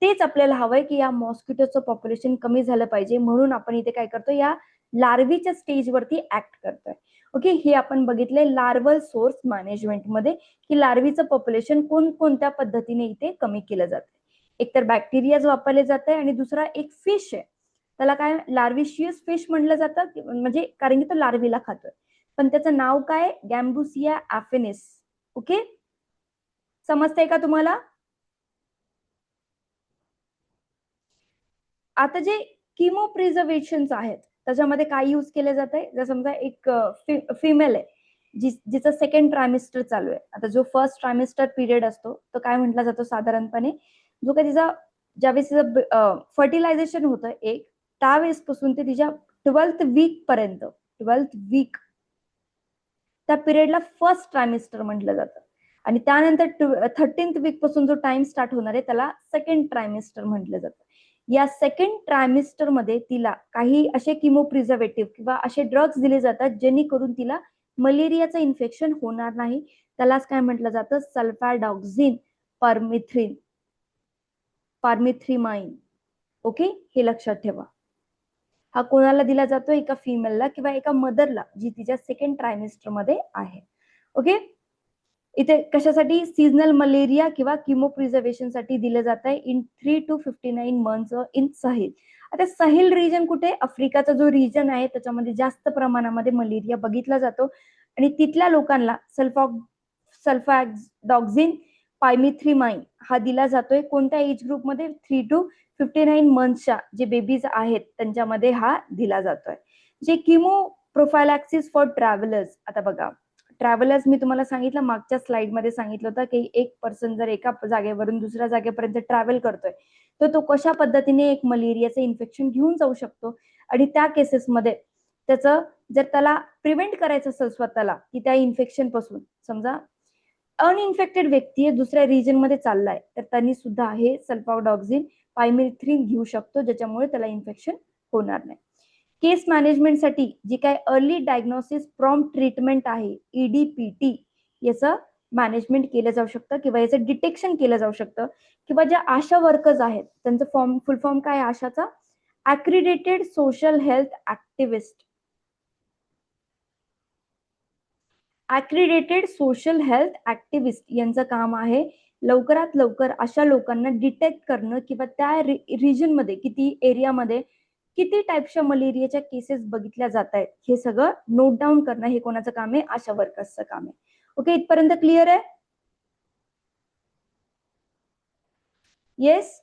तेच आपल्याला हवंय की या मॉस्किटोचं पॉप्युलेशन कमी झालं पाहिजे, म्हणून आपण इथे काय करतो, या लार्वीच्या स्टेजवरती ऍक्ट करतोय. ओके, हे आपण बघितलंय लार्वल सोर्स मॅनेजमेंट मध्ये, की लार्वीचं पॉप्युलेशन कोणकोणत्या पद्धतीने इथे कमी केलं जातं. एकतर बॅक्टेरियाज वापरले जात आहे, आणि दुसरा एक फिश आहे, त्याला काय लार्विशियस फिश म्हटलं जातं, म्हणजे कारण की तो लार्वीला खातोय. पण त्याचं नाव काय, गॅम्बुसिया ॲफिनिस. ओके, समजतंय का तुम्हाला. आता जे किमो प्रिझर्वेशन आहेत त्याच्यामध्ये काय यूज केले जात आहे, जर समजा एक फिमेल आहे जिचं सेकंड ट्रायमिस्टर चालू आहे. आता जो फर्स्ट ट्रायमिस्टर पिरियड असतो तो काय म्हटला जातो साधारणपणे, जो काही तिचा ज्यावेळेस तिचं फर्टिलायझेशन होतं एक, त्यावेळेस पासून ते तिच्या 12th वीक पर्यंत, 12th वीक, त्या पिरियडला फर्स्ट ट्रायमिस्टर म्हटलं जातं. आणि त्यानंतर 13th वीक पासून जो टाइम स्टार्ट होणार आहे त्याला सेकंड ट्रायमिस्टर म्हटलं जातं. या सेकंड ट्रायमिस्टर मध्ये तिला काही असे किमो प्रिझर्वेटिव्ह किंवा असे ड्रग्ज दिले जातात जेणेकरून तिला मलेरियाचं इन्फेक्शन होणार नाही. त्यालाच काय म्हटलं जातं, सल्फॅडॉक्झिन पारमिथ्रिमाइन. ओके, हे लक्षात ठेवा. हा कोणाला दिला जातो, एका फिमेलला किंवा एका मदरला जी तिच्या सेकंड ट्रायमिस्टर मध्ये आहे. ओके, इथे कशासाठी, सीजनल मलेरिया किंवा किमो प्रिझर्वेशन साठी दिलं जात आहे इन 3 to 59 मंथ्स इन सहिल. आता सहिल रिजन कुठे, आफ्रिकाचा जो रिजन आहे त्याच्यामध्ये जास्त प्रमाणामध्ये मलेरिया बघितला जातो. आणि तिथल्या लोकांना सल्फॅडॉक्झिन पायमिथ्रिमाइन हा दिला जातोय. कोणत्या एज ग्रुपमध्ये, 3 to 59 मंथच्या जे बेबीज आहेत त्यांच्यामध्ये हा दिला जातोय. जे किमो प्रोफायलॅक्सिस फॉर ट्रॅव्हलर्स, आता बघा ट्रॅव्हलर्स मी तुम्हाला सांगितलं मागच्या स्लाइड मध्ये सांगितलं होतं की एक पर्सन जर एका जागेवरून दुसऱ्या जागेपर्यंत ट्रॅव्हल करतोय तर तो कशा पद्धतीने एक मलेरियाचं इन्फेक्शन घेऊन जाऊ शकतो. आणि त्या केसेसमध्ये त्याचं जर त्याला प्रिव्हेंट करायचं असेल स्वतःला की त्या इन्फेक्शन पासून, समजा अनइन्फेक्टेड व्यक्ती दुसऱ्या रिजन मध्ये चाललाय, तर त्यांनी सुद्धा हे सल्फॅडॉक्झिन पायमिथ्रिन घेऊ शकतो, ज्याच्यामुळे त्याला इन्फेक्शन होणार नाही. केस मॅनेजमेंटसाठी जी काय अर्ली डायग्नोसिस प्रॉम्प्ट ट्रीटमेंट आहे, EDPT, याचं मॅनेजमेंट केलं जाऊ शकतं किंवा याचं डिटेक्शन केलं जाऊ शकतं. किंवा ज्या आशा वर्कर्स आहेत त्यांचं फुल फॉर्म काय आशाचा, accredited social health activist. Accredited social health activist यांचं काम आहे लवकरात लवकर अशा लोकांना डिटेक्ट करणं किंवा त्या रिजनमध्ये किती एरियामध्ये किती टाईपच्या मलेरियाच्या केसेस बघितल्या जात आहेत हे सगळं नोट डाऊन करणं हे कोणाचं काम आहे? आशा वर्कर्सचं काम आहे. ओके, इथपर्यंत क्लिअर आहे? येस.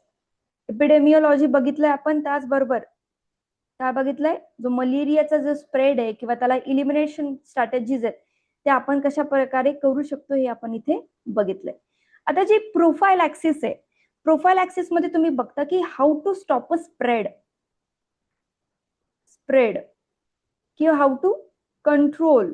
एपिडेमिओलॉजी बघितलंय आपण, त्याचबरोबर काय बघितलंय? जो मलेरियाचा जो स्प्रेड आहे किंवा त्याला इलिमिनेशन स्ट्रॅटेजीज आहेत ते आपण कशा प्रकारे करू शकतो हे आपण इथे बघितलंय. आता जी प्रोफाईल ऍक्सिस आहे, प्रोफाईल ऍक्सिस मध्ये तुम्ही बघता की how to stop a spread किंवा हाऊ टू कंट्रोल.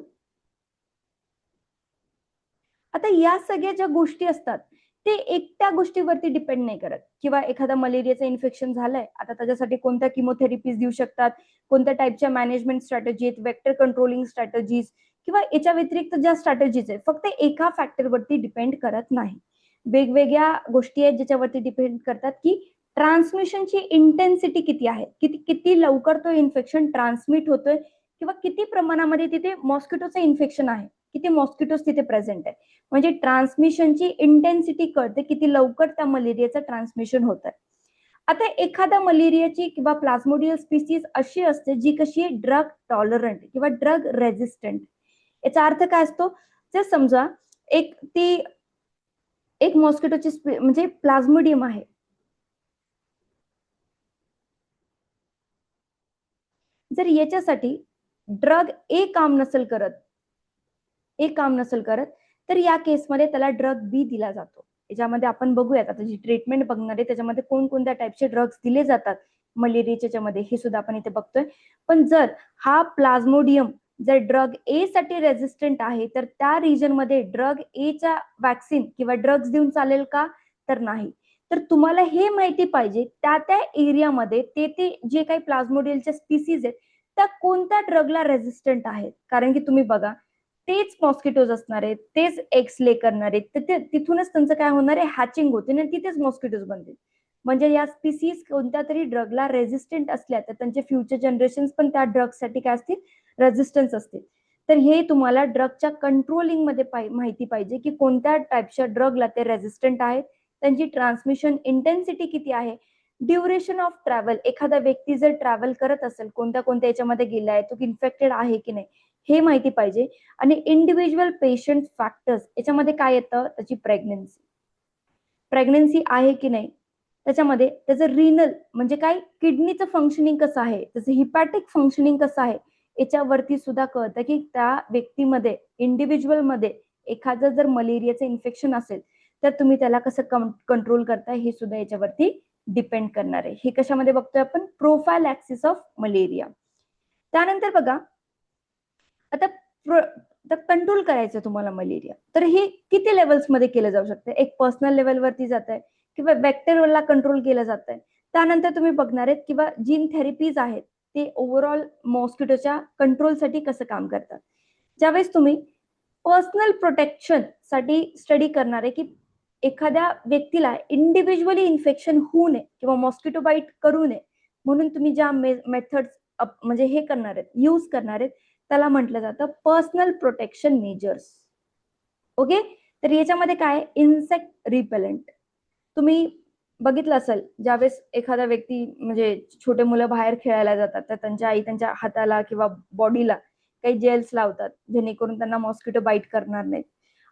आता या सगळ्या ज्या गोष्टी असतात ते एकट्या गोष्टीवरती डिपेंड नाही करत. किंवा एखादा मलेरियाचं इन्फेक्शन झालंय, आता त्याच्यासाठी कोणत्या किमोथेरपीज देऊ शकतात, कोणत्या टाईपच्या मॅनेजमेंट स्ट्रॅटेजी आहेत, वेक्टर कंट्रोलिंग स्ट्रॅटेजीज किंवा याच्या व्यतिरिक्त ज्या स्ट्रॅटेजीज आहेत फक्त एका फॅक्टरवरती डिपेंड करत नाही. वेगवेगळ्या गोष्टी आहेत ज्याच्यावरती डिपेंड करतात की ट्रान्समिशनची इंटेन्सिटी किती आहे, किती किती लवकर तो इन्फेक्शन ट्रान्समिट होतोय किंवा किती प्रमाणामध्ये तिथे मॉस्किटोचं इन्फेक्शन आहे, किती मॉस्किटोज तिथे प्रेझेंट आहे. म्हणजे ट्रान्समिशनची इंटेन्सिटी कळते किती लवकर त्या मलेरियाचं ट्रान्समिशन होत आहे. आता एखादा मलेरियाची किंवा प्लाझ्मोडियल स्पीसीज अशी असते जी कशी आहे ड्रग टॉलरंट किंवा ड्रग रेझिस्टंट. याचा अर्थ काय असतो? जर समजा एक मॉस्किटोची म्हणजे प्लाझ्मोडियम आहे, जर याच्यासाठी ड्रग ए काम नसेल करत तर या केसमध्ये त्याला ड्रग बी दिला जातो. याच्यामध्ये आपण बघूयात आता जी ट्रीटमेंट बघणार आहे त्याच्यामध्ये कोणकोणत्या टाईपचे ड्रग्स दिले जातात मलेरियाच्या मध्ये हे सुद्धा आपण इथे बघतोय. पण जर हा प्लाझ्मोडियम जर ड्रग ए साठी रेझिस्टंट आहे तर त्या रिजन मध्ये ड्रग ए चा वॅक्सिन किंवा ड्रग्ज देऊन चालेल का? तर नाही. तर तुम्हाला हे माहिती पाहिजे त्या त्या एरियामध्ये ते जे काही प्लाझ्मोडियलच्या स्पीसीज आहेत त्या कोणत्या ड्रगला रेझिस्टंट आहेत. कारण की तुम्ही बघा तेच मॉस्किटोज असणार आहेत, तेच एक्स ले करणार आहेत, तर तिथूनच त्यांचं काय होणार आहे? हॅचिंग होते आणि तिथेच मॉस्किटोज बनतील. म्हणजे या स्पीसीज कोणत्या तरी ड्रगला रेझिस्टंट असल्या तर त्यांचे फ्युचर जनरेशन पण त्या ड्रगसाठी काय असतील? रेझिस्टन्स असतील. तर हे तुम्हाला ड्रगच्या कंट्रोलिंग मध्ये माहिती पाहिजे की कोणत्या टाईपच्या ड्रगला ते रेझिस्टंट आहेत, त्यांची ट्रान्समिशन इंटेन्सिटी किती आहे, ड्युरेशन ऑफ ट्रॅव्हल, एखादा व्यक्ती जर ट्रॅव्हल करत असेल कोणत्या कोणत्या याच्यामध्ये गेलाय, तो इन्फेक्टेड आहे की नाही हे माहिती पाहिजे. आणि इंडिव्हिज्युअल पेशंट फॅक्टर्स याच्यामध्ये काय येतं? त्याची प्रेग्नन्सी आहे की नाही, त्याच्यामध्ये त्याचं रिनल म्हणजे काय किडनीचं फंक्शनिंग कसं आहे, त्याचं हिपॅटिक फंक्शनिंग कसं आहे याच्यावरती सुद्धा कळतं की त्या व्यक्तीमध्ये इंडिव्हिज्युअल मध्ये एखादं जर मलेरियाचं इन्फेक्शन असेल तर तुम्ही त्याला कसं कंट्रोल करताय हे सुद्धा याच्यावरती डिपेंड करणार आहे. हे कशामध्ये बघतोय आपण? Profile axis of malaria. त्यानंतर बघा आता कंट्रोल करायचं तुम्हाला मलेरिया, तर हे किती लेवल्स मध्ये केलं जाऊ शकतं? एक पर्सनल लेवलवरती जात आहे किंवा वेक्टरला कंट्रोल केलं जात आहे. त्यानंतर तुम्ही बघणार आहेत किंवा जीन थेरपीज आहेत ते ओव्हरऑल मॉस्किटोच्या कंट्रोलसाठी कसं काम करतात. ज्यावेळेस तुम्ही पर्सनल प्रोटेक्शन साठी स्टडी करणार आहे की एखाद्या व्यक्तीला इंडिव्हिज्युअली इन्फेक्शन होऊ नये किंवा मॉस्किटो बाईट करू नये म्हणून तुम्ही ज्या मेथड्स म्हणजे हे करणार आहेत, यूज करणार आहेत त्याला म्हटलं जातं पर्सनल प्रोटेक्शन मेजर्स. ओके, तर याच्यामध्ये काय? Insect repellent. तुम्ही बघितलं असेल ज्यावेळेस एखादा व्यक्ती म्हणजे छोटे मुलं बाहेर खेळायला जातात तर त्यांच्या आई त्यांच्या हाताला किंवा बॉडीला काही जेल्स लावतात जेणेकरून त्यांना मॉस्किटो बाईट करणार नाहीत.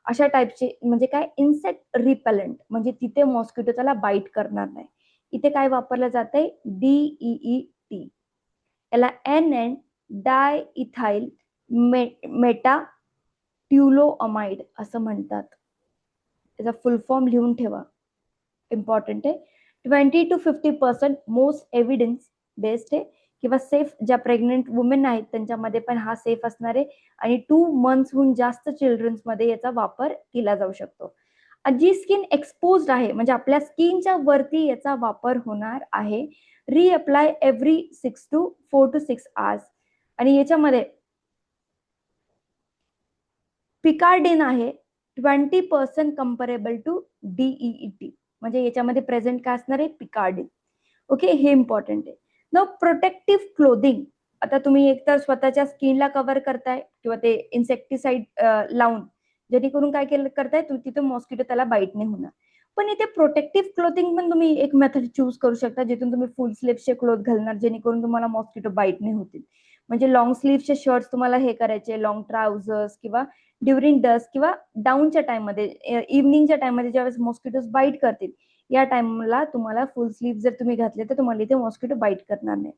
अशा टाईपचे म्हणजे काय? इन्सेक्ट रिपेलंट, म्हणजे तिथे मॉस्किटो त्याला बाईट करणार नाही. इथे काय वापरलं जात आहे? DEET. याला NN डाय इथाइल मेटाट्युलोअमाइड असं म्हणतात. त्याचा फुल फॉर्म लिहून ठेवा, इम्पॉर्टंट आहे. 20-50% मोस्ट एव्हिडन्स बेस्ड आहे किंवा सेफ ज्या प्रेग्नेंट वुमेन आहेत त्यांच्यामध्ये पण हा सेफ असणार आहे आणि 2 मंथ्सहून जास्त चिल्ड्रन्स मध्ये याचा वापर केला जाऊ शकतो. जी स्किन एक्सपोज्ड आहे म्हणजे आपल्या स्किनच्या वरती याचा वापर होणार आहे. Reapply every 4 to 6 hours. आणि याच्यामध्ये पिकार्डिन आहे 20% कंपेरेबल टू DEET. म्हणजे याच्यामध्ये प्रेझेंट काय असणार आहे? पिकार्डिन. ओके, हे इम्पॉर्टंट आहे. न प्रोटेक्टिव्ह क्लोदिंग, आता तुम्ही एकतर स्वतःच्या स्किनला कव्हर करताय किंवा ते इन्सेक्टिसाइड लावून जेणेकरून काय केलं करताय तुम्ही तिथे मॉस्किटो त्याला बाईट नाही होणार. पण इथे प्रोटेक्टिव्ह क्लोथिंग पण तुम्ही एक मेथड चूज करू शकता, जिथून तुम्ही फुल स्लीव्हचे क्लोथ घालणार, जेणेकरून तुम्हाला मॉस्किटो बाईट नाही होतील. म्हणजे लॉंग स्लीव्हचे शर्ट्स तुम्हाला हे करायचे, लॉंग ट्राउझर्स किंवा ड्युरिंग डस्ट किंवा डाऊनच्या टाइममध्ये, इव्हनिंगच्या टाइममध्ये ज्यावेळेस मॉस्किटोज बाईट करतील, या टाइमला तुम्हाला फुल स्लीव्ह जर तुम्ही घातले तर तुम्हाला इथे मॉस्किटो बाईट करणार नाही.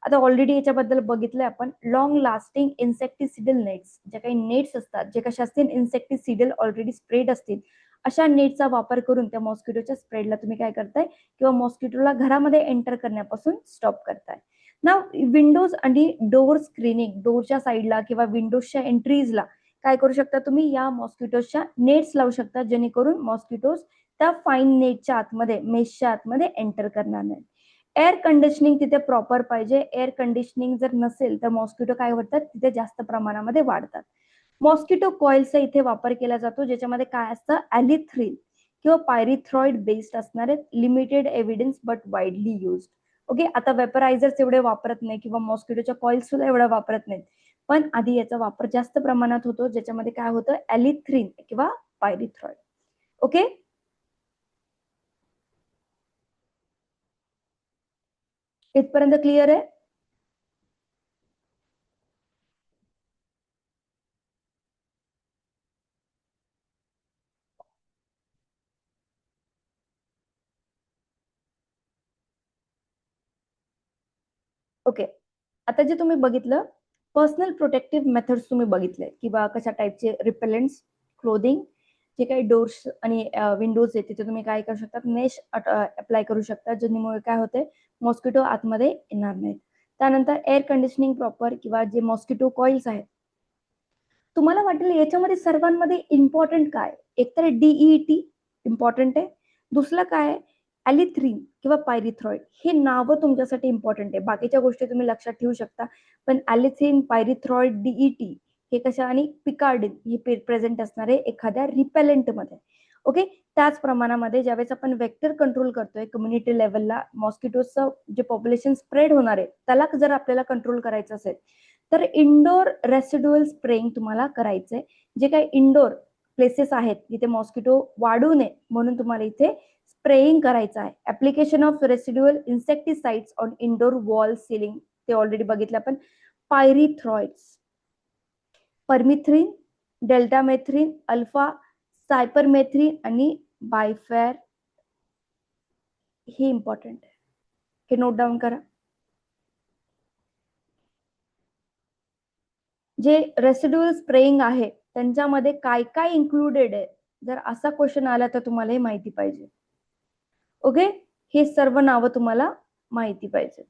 आता ऑलरेडी याच्याबद्दल बघितलंय आपण. लॉंग लास्टिंग इन्सेक्टिसिडल नेट्स, जे काही नेट्स असतात जे कशा असतील, इन्सेक्टिसिडल ऑलरेडी स्प्रेड असतील, अशा नेटचा वापर करून त्या मॉस्किटोच्या स्प्रेडला तुम्ही काय करताय किंवा मॉस्किटोला घरामध्ये एंटर करण्यापासून स्टॉप करताय ना. विंडोज आणि डोअर स्क्रीनिंग, डोअरच्या साईडला किंवा विंडोजच्या एंट्रीजला काय करू शकता तुम्ही, या मॉस्किटोच्या नेट्स लावू शकता, जेणेकरून मॉस्किटोज त्या फाईन नेटच्या आतमध्ये, मेशच्या आतमध्ये एंटर करणार नाही. एअर कंडिशनिंग तिथे प्रॉपर पाहिजे. एअर कंडिशनिंग जर नसेल तर मॉस्किटो काय होतात, तिथे जास्त प्रमाणामध्ये वाढतात. मॉस्किटो कॉइलचा इथे वापर केला जातो, ज्याच्यामध्ये काय असतं, ॲलिथ्रिन किंवा पायरिथ्रॉइड बेस्ड असणारे, limited evidence but widely used. Okay, आता वेपरायझर्स एवढे वापरत नाही किंवा मॉस्किटोच्या कॉइल सुद्धा एवढा वापरत नाहीत, पण आधी याचा वापर जास्त प्रमाणात होतो, ज्याच्यामध्ये काय होतं, ॲलिथ्रिन किंवा पायरिथ्रॉइड. ओके, इथपर्यंत क्लिअर आहे? ओके, आता जे तुम्ही बघितलं, पर्सनल प्रोटेक्टिव्ह मेथड्स तुम्ही बघितले, किंवा कशा टाईपचे रिपेलंट्स, क्लोदिंग, जे काही डोर्स आणि विंडोज आहेत तिथे तुम्ही काय करू शकता, मेश अप्लाय करू शकता, ज्यामुळे काय होते, मॉस्किटो आतमध्ये येणार नाहीत. त्यानंतर एअर कंडिशनिंग प्रॉपर, किंवा जे मॉस्किटो कॉइल्स आहेत, तुम्हाला वाटेल याच्यामध्ये सर्वांमध्ये इम्पॉर्टंट काय, एकतर डीईटी इम्पॉर्टंट आहे, दुसरं काय, ॲलिथ्रिन किंवा पायरिथ्रॉइड, हे नावं तुमच्यासाठी इम्पॉर्टंट आहे. बाकीच्या गोष्टी तुम्ही लक्षात ठेवू शकता, पण ॲलिथ्रिन, पायरिथ्रॉइड, डीईटी हे कशा, आणि पिकार्डिन हे प्रेझेंट असणारे एखाद्या रिपेलेंटमध्ये. ओके, त्याच प्रमाणामध्ये ज्यावेळेस आपण वेक्टर कंट्रोल करतोय कम्युनिटी लेवलला, मॉस्किटोजचं जे पॉप्युलेशन स्प्रेड होणार आहे त्याला जर आपल्याला कंट्रोल करायचं असेल, तर इंडोर रेसिड्युअल स्प्रेइंग तुम्हाला करायचंय. जे काही इंडोर प्लेसेस आहेत जिथे मॉस्किटो वाढू नये म्हणून तुम्हाला इथे स्प्रेइंग करायचं आहे. Application of residual insecticides on indoor wall ceiling, ते ऑलरेडी बघितलं आपण. पायरिथ्रॉइड्स, परमिथ्रिन, डेल्टामेथ्रिन, अल्फा सायपरमेथ्रिन आणि बायफेअर, हे इम्पॉर्टंट आहे, हे नोट डाऊन करा. जे रेसिड्युअल स्प्रेइंग आहे त्यांच्यामध्ये काय काय इन्क्लुडेड आहे, जर असा क्वेश्चन आला तर तुम्हाला हे माहिती पाहिजे. ओके, हे सर्व नावं तुम्हाला माहिती पाहिजे.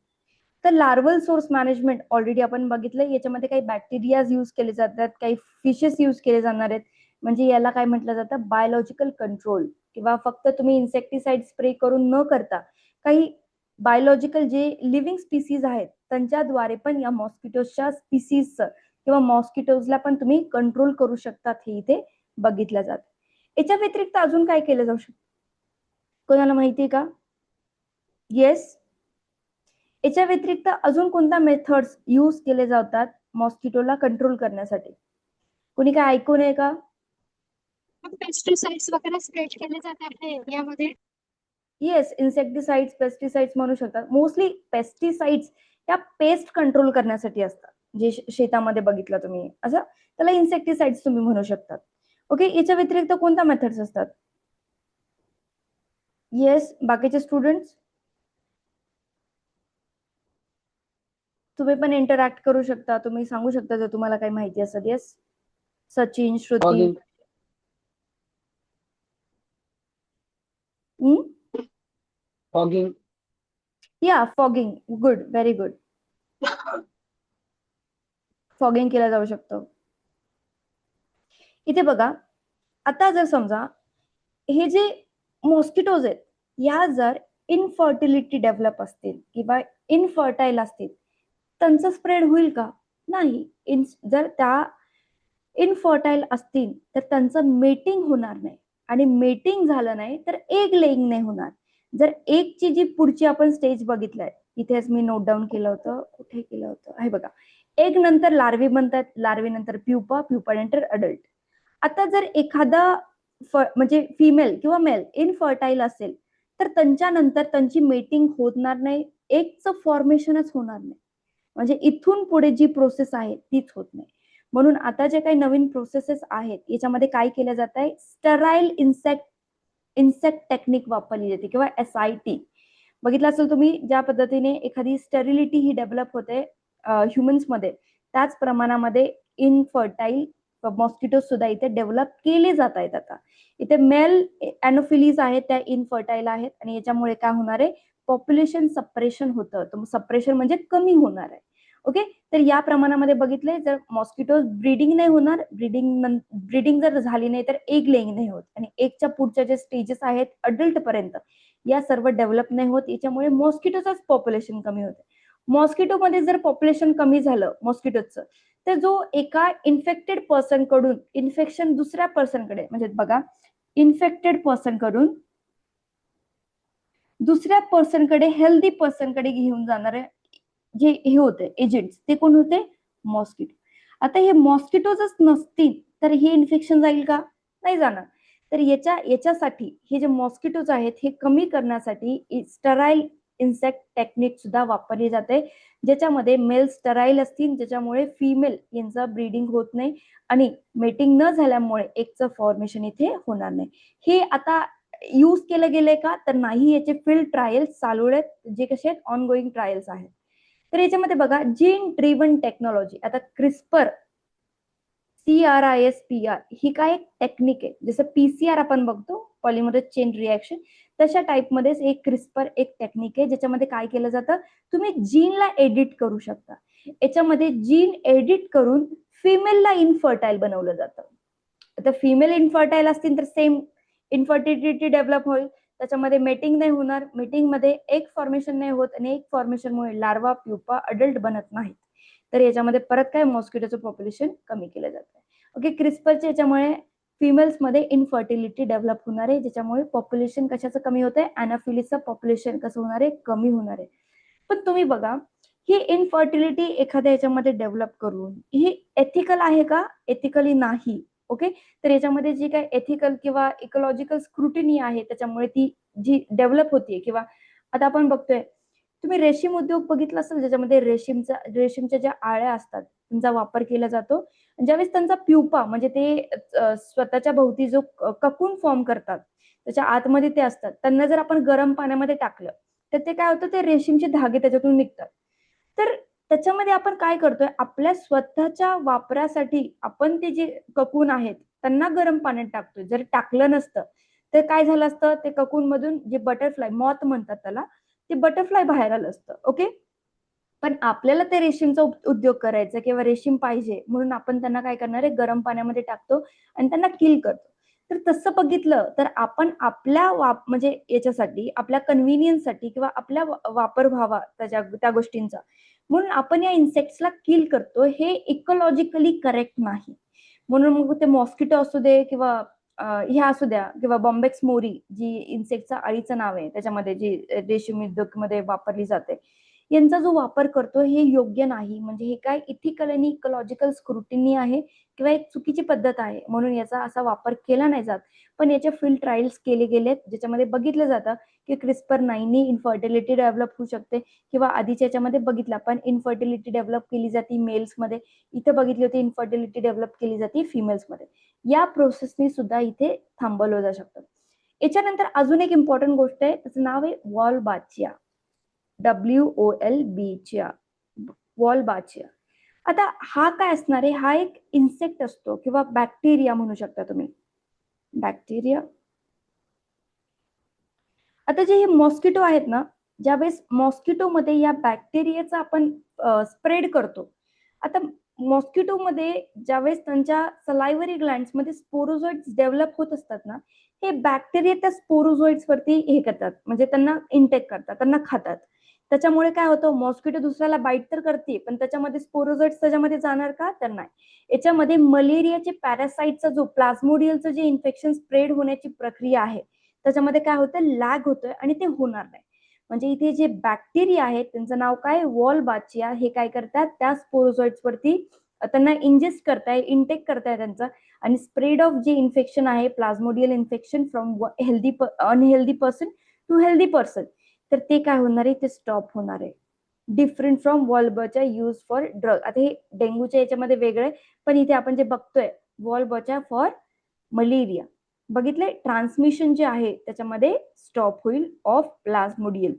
तर लार्वल सोर्स मॅनेजमेंट ऑलरेडी आपण बघितलं, याच्यामध्ये काही बॅक्टेरियाज यूज केले जातात, काही फिशेस यूज केले जाणार आहेत, म्हणजे याला काय म्हटलं जातं, बायोलॉजिकल कंट्रोल, किंवा फक्त तुम्ही इन्सेक्टिसाइड स्प्रे करून न करता काही बायोलॉजिकल जे लिव्हिंग स्पीसीज आहेत त्यांच्याद्वारे पण या मॉस्किटोजच्या स्पीसीजचं किंवा मॉस्किटोजला पण तुम्ही कंट्रोल करू शकतात, हे इथे बघितलं जातं. याच्या व्यतिरिक्त अजून काय केलं जाऊ शकतं, कोणाला माहितीये का? येस, याच्या व्यतिरिक्त अजून कोणत्या मेथड्स यूज केले जातात मॉस्किटोला कंट्रोल करण्यासाठी, कोणी काय ऐकून आहे का? पेस्टिसाइड्स वगैरे स्प्रेड केले जात आहे यामध्ये. येस, इन्सेक्टिसाइड्स, पेस्टिसाइड्स म्हणू शकतात. मोस्टली पेस्टिसाइड्स या पेस्ट कंट्रोल करण्यासाठी असतात, जे शेतामध्ये बघितलं तुम्ही असं, त्याला इन्सेक्टिसाइड्स तुम्ही म्हणू शकतात. ओके, याच्या व्यतिरिक्त कोणत्या मेथड्स असतात? येस, बाकीचे स्टुडंट्स तुम्ही पण इंटरॅक्ट करू शकता, तुम्ही सांगू शकता जर तुम्हाला काही माहिती असेल. येस, सचिन, श्रुती. फॉगिंग. या, fogging, good, very good. Fogging केलं जाऊ शकतं. इथे बघा, आता जर समजा हे जे मॉस्किटोज आहेत या जर इनफर्टिलिटी डेव्हलप असतील किंवा इनफर्टाईल असतील, त्यांचं स्प्रेड होईल का? नाही. जर त्या इनफर्टाईल असतील तर त्यांचं मेटिंग होणार नाही, आणि मेटिंग झालं नाही तर एग लेईंग नाही होणार. जर एगची जी पुढची आपण स्टेज बघितलाय, इथेच मी नोट डाऊन केलं होतं, कुठे केलं होतं, हे बघा, एग नंतर लार्वी बनतात, लार्वी नंतर प्युपा, प्युपा नंतर अडल्ट. आता जर एखादा म्हणजे फिमेल किंवा मेल इनफर्टाईल असेल तर त्यांच्यानंतर त्यांची मेटिंग होणार नाही, एगचं फॉर्मेशनच होणार नाही. म्हणजे इथून पुढे जी प्रोसेस आहे तीच होत नाही. म्हणून आता जे काही नवीन प्रोसेसेस आहेत याच्यामध्ये काय केलं जात आहे, स्टराईल इन्सेक्ट टेक्निक वापरली जाते किंवा SIT. बघितलं असेल तुम्ही ज्या पद्धतीने एखादी स्टेरिलिटी ही डेव्हलप होते ह्युमन्समध्ये, त्याच प्रमाणामध्ये इनफर्टाईल मॉस्किटो सुद्धा इथे डेव्हलप केले जात आहेत. आता इथे मेल अॅनोफिलीज आहेत त्या इनफर्टाईल आहेत आणि याच्यामुळे काय होणार आहे, पॉप्युलेशन सप्रेशन होतं. तर सप्रेशन म्हणजे कमी होणार आहे. ओके, तर या प्रमाणामध्ये बघितले जर मॉस्किटो ब्रीडिंग नाही होणार, ब्रीडिंग जर झाली नाही तर एग लेईंग नाही होत आणि एगच्या पुढच्या जे स्टेजेस आहेत अडल्ट पर्यंत या सर्व डेव्हलप नाही होत. याच्यामुळे मॉस्किटोचंच पॉप्युलेशन कमी होते. मॉस्किटोमध्ये जर पॉप्युलेशन कमी झालं मॉस्किटोचं, तर जो एका इन्फेक्टेड पर्सन कडून इन्फेक्शन दुसऱ्या पर्सनकडे, म्हणजे बघा, इन्फेक्टेड पर्सन कडून दुसऱ्या पर्सनकडे हेल्दी पर्सनकडे घेऊन जाणारे जे हे होते एजंट्स, ते कोण होते, मॉस्किटो. आता हे मॉस्किटोजच नसतील तर हे इन्फेक्शन जाईल का, नाही जाणार. तर याच्यासाठी हे जे मॉस्किटोज आहेत हे कमी करण्यासाठी स्टराईल इन्सेक्ट टेक्निक सुद्धा वापरली जाते, ज्याच्यामध्ये मेल स्टराईल असतील, ज्याच्यामुळे फिमेल यांचं ब्रीडिंग होत नाही आणि मेटिंग न झाल्यामुळे एगचं फॉर्मेशन इथे होणार नाही. हे आता यूज केलं गेलंय का, तर नाही. याचे फील्ड ट्रायल्स चालू आहेत, जे कसे आहेत, ऑनगोईंग ट्रायल्स आहेत. तर याच्यामध्ये बघा, जीन ड्रिव्हन टेक्नॉलॉजी, आता CRISPR ही काय एक टेक्निक आहे. जसं PCR आपण बघतो, पॉलिमरेज चेन रिएक्शन, तशा टाईपमध्येच एक CRISPR एक टेक्निक आहे, ज्याच्यामध्ये काय केलं जातं, तुम्ही जीनला एडिट करू शकता. याच्यामध्ये जीन एडिट करून फिमेलला इनफर्टाईल बनवलं जातं. आता फिमेल इनफर्टाईल असतील तर सेम इनफर्टिलिटी डेव्हलप होईल, त्याच्यामध्ये मेटिंग नाही होणार, मेटिंग मध्ये एग फॉर्मेशन नाही होत आणि एग फॉर्मेशनमुळे लार्वा प्युपा अडल्ट बनत नाहीत. तर याच्यामध्ये परत काय, मॉस्किटोचं पॉप्युलेशन कमी केलं जातं. ओके, क्रिस्परच्या याच्यामुळे फिमेल्समध्ये इनफर्टिलिटी डेव्हलप होणार आहे, ज्याच्यामुळे पॉप्युलेशन कशाचं कमी होत आहे, अॅनाफिलीचं पॉप्युलेशन कसं होणार आहे, कमी होणार आहे. पण तुम्ही बघा, ही इनफर्टिलिटी एखाद्या याच्यामध्ये डेव्हलप करून ही एथिकल आहे का, एथिकली नाही. ओके, तर याच्यामध्ये जी काही एथिकल किंवा इकोलॉजिकल स्क्रुटिनी आहे त्याच्यामुळे ती जी डेव्हलप होतीये, किंवा आता आपण बघतोय, तुम्ही रेशीम उद्योग बघितला असेल, ज्याच्यामध्ये रेशीमच्या ज्या आळ्या असतात त्यांचा वापर केला जातो. ज्यावेळेस त्यांचा प्युपा म्हणजे ते स्वतःच्या भोवती जो ककून फॉर्म करतात, त्याच्या आतमध्ये ते असतात, त्यांना जर आपण गरम पाण्यामध्ये टाकलं तर ते काय होतं, ते रेशीमचे धागे त्याच्यातून निघतात. तर त्याच्यामध्ये आपण काय करतोय, आपल्या स्वतःच्या वापरासाठी आपण ते जे ककून आहेत त्यांना गरम पाण्यात टाकतोय. जर टाकलं नसतं तर काय झालं असतं, ते ककून मधून जे बटरफ्लाय, मॉथ म्हणतात त्याला, ते बटरफ्लाय बाहेर आलं असतं. ओके, पण आपल्याला ते रेशीमचा उद्योग करायचा किंवा रेशीम पाहिजे म्हणून आपण त्यांना काय करणार आहे, गरम पाण्यामध्ये टाकतो आणि त्यांना किल करतो. तर तसं बघितलं तर आपण आपल्या म्हणजे याच्यासाठी, आपल्या कन्व्हिनियन्ससाठी किंवा आपल्या वापर व्हावा त्या गोष्टींचा म्हणून आपण या इन्सेक्ट्सला किल करतो, हे इकोलॉजिकली करेक्ट नाही. म्हणून मग ते मॉस्किटो असू दे किंवा ह्या असू द्या, किंवा बॉम्बेक्स मोरी जी इन्सेक्टचा अळीचं नाव आहे, त्याच्यामध्ये जी रेशीम उद्योग मध्ये वापरली जाते, यांचा जो वापर करतो हे योग्य नाही. म्हणजे हे काय इथिकल आणि इकोलॉजिकल स्क्रुटिनी आहे किंवा एक चुकीची पद्धत आहे, म्हणून याचा असा वापर केला नाही जात. पण याचे फील्ड ट्रायल्स केले गेलेत, ज्याच्यामध्ये बघितलं जातं की CRISPR-9 इन्फर्टिलिटी डेव्हलप होऊ शकते, किंवा आधीच्या याच्यामध्ये बघितलं आपण इन्फर्टिलिटी डेव्हलप केली जाते मेल्समध्ये, इथे बघितली होती इन्फर्टिलिटी डेव्हलप केली जाते फिमेल्समध्ये. या प्रोसेसनी सुद्धा इथे थांबवलं जाऊ शकतं. याच्यानंतर अजून एक इम्पॉर्टंट गोष्ट आहे, त्याचं नाव आहे वॉलबाचिया, WOLBचिया, वॉलबाचिया. आता हा काय असणार आहे, हा एक इन्सेक्ट असतो किंवा बॅक्टेरिया म्हणू शकता तुम्ही, बॅक्टेरिया. आता जे हे मॉस्किटो आहेत ना, ज्यावेळेस मॉस्किटोमध्ये या बॅक्टेरियाचा आपण स्प्रेड करतो. आता मॉस्किटोमध्ये ज्यावेळेस त्यांच्या सलायव्हरी ग्लँड्समध्ये स्पोरोझोइड्स डेव्हलप होत असतात ना, हे बॅक्टेरिया त्या स्पोरोझोइड्स वरती हे करतात, म्हणजे त्यांना इंटेक करतात, त्यांना खातात. त्याच्यामुळे काय होतं, मॉस्किटो दुसऱ्याला बाईट तर करते, पण त्याच्यामध्ये स्पोरोझोइड्स त्याच्यामध्ये जाणार का, तर नाही. याच्यामध्ये मलेरियाचे पॅरासाइटचा जो प्लाझ्मोडियलचं जे इन्फेक्शन स्प्रेड होण्याची प्रक्रिया आहे, त्याच्यामध्ये काय होतं, लॅग होतोय आणि ते होणार नाही. म्हणजे इथे जे बॅक्टेरिया आहेत त्यांचं नाव काय, वॉलबाचिया, हे काय करतात, त्या स्पोरोझोइड्स वरती त्यांना इंजेस्ट करताय, इनटेक करताय त्यांचा, आणि स्प्रेड ऑफ जे इन्फेक्शन आहे plasmodial infection from healthy unhealthy person to healthy person, तर ते काय होणार आहे, ते स्टॉप होणार आहे. डिफरंट फ्रॉम वॉल्बच्या यूज फॉर ड्रग. आता हे डेंग्यूच्या याच्यामध्ये वेगळं आहे, पण इथे आपण जे बघतोय वॉल्बच्या फॉर मलेरिया, बघितलंय ट्रान्समिशन जे आहे त्याच्यामध्ये स्टॉप होईल ऑफ प्लाझ्मोडियल.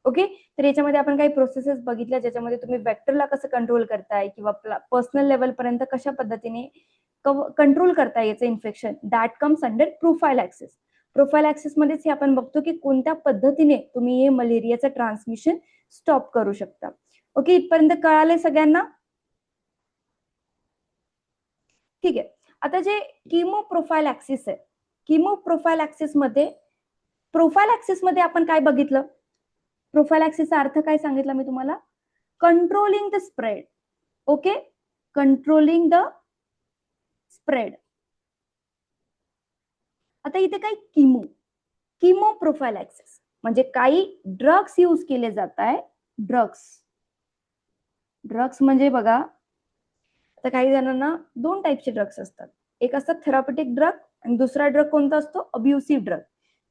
ओके, तर याच्यामध्ये आपण काही प्रोसेसेस बघितल्या ज्याच्यामध्ये तुम्ही वेक्टरला कसं कंट्रोल करताय किंवा पर्सनल लेवल पर्यंत कशा पद्धतीने कंट्रोल करताय याचं इन्फेक्शन, दॅट कम्स अंडर प्रोफायलॅक्सिस. प्रोफायलॅक्सिस मध्येच हे आपण बघतो की कोणत्या पद्धतीने तुम्ही हे मलेरियाचं ट्रान्समिशन स्टॉप करू शकता. ओके, इथपर्यंत कळाले सगळ्यांना? ठीक आहे. आता जे किमो प्रोफायलॅक्सिस आहे, किमो प्रोफायलॅक्सिस मध्ये आपण काय बघितलं? प्रोफायलॅक्सिसचा अर्थ काय सांगितलं मी तुम्हाला? Controlling the spread. Okay, controlling the spread. आता इथे काय किमो प्रोफायलॅक्सिस म्हणजे काही ड्रग्स यूज केले जात आहे. ड्रग्स म्हणजे बघा, आता काही जणांना दोन टाईपचे ड्रग्स असतात. एक असतात थेरॉपेटिक ड्रग आणि दुसरा ड्रग कोणता असतो? अब्युसिव्ह ड्रग.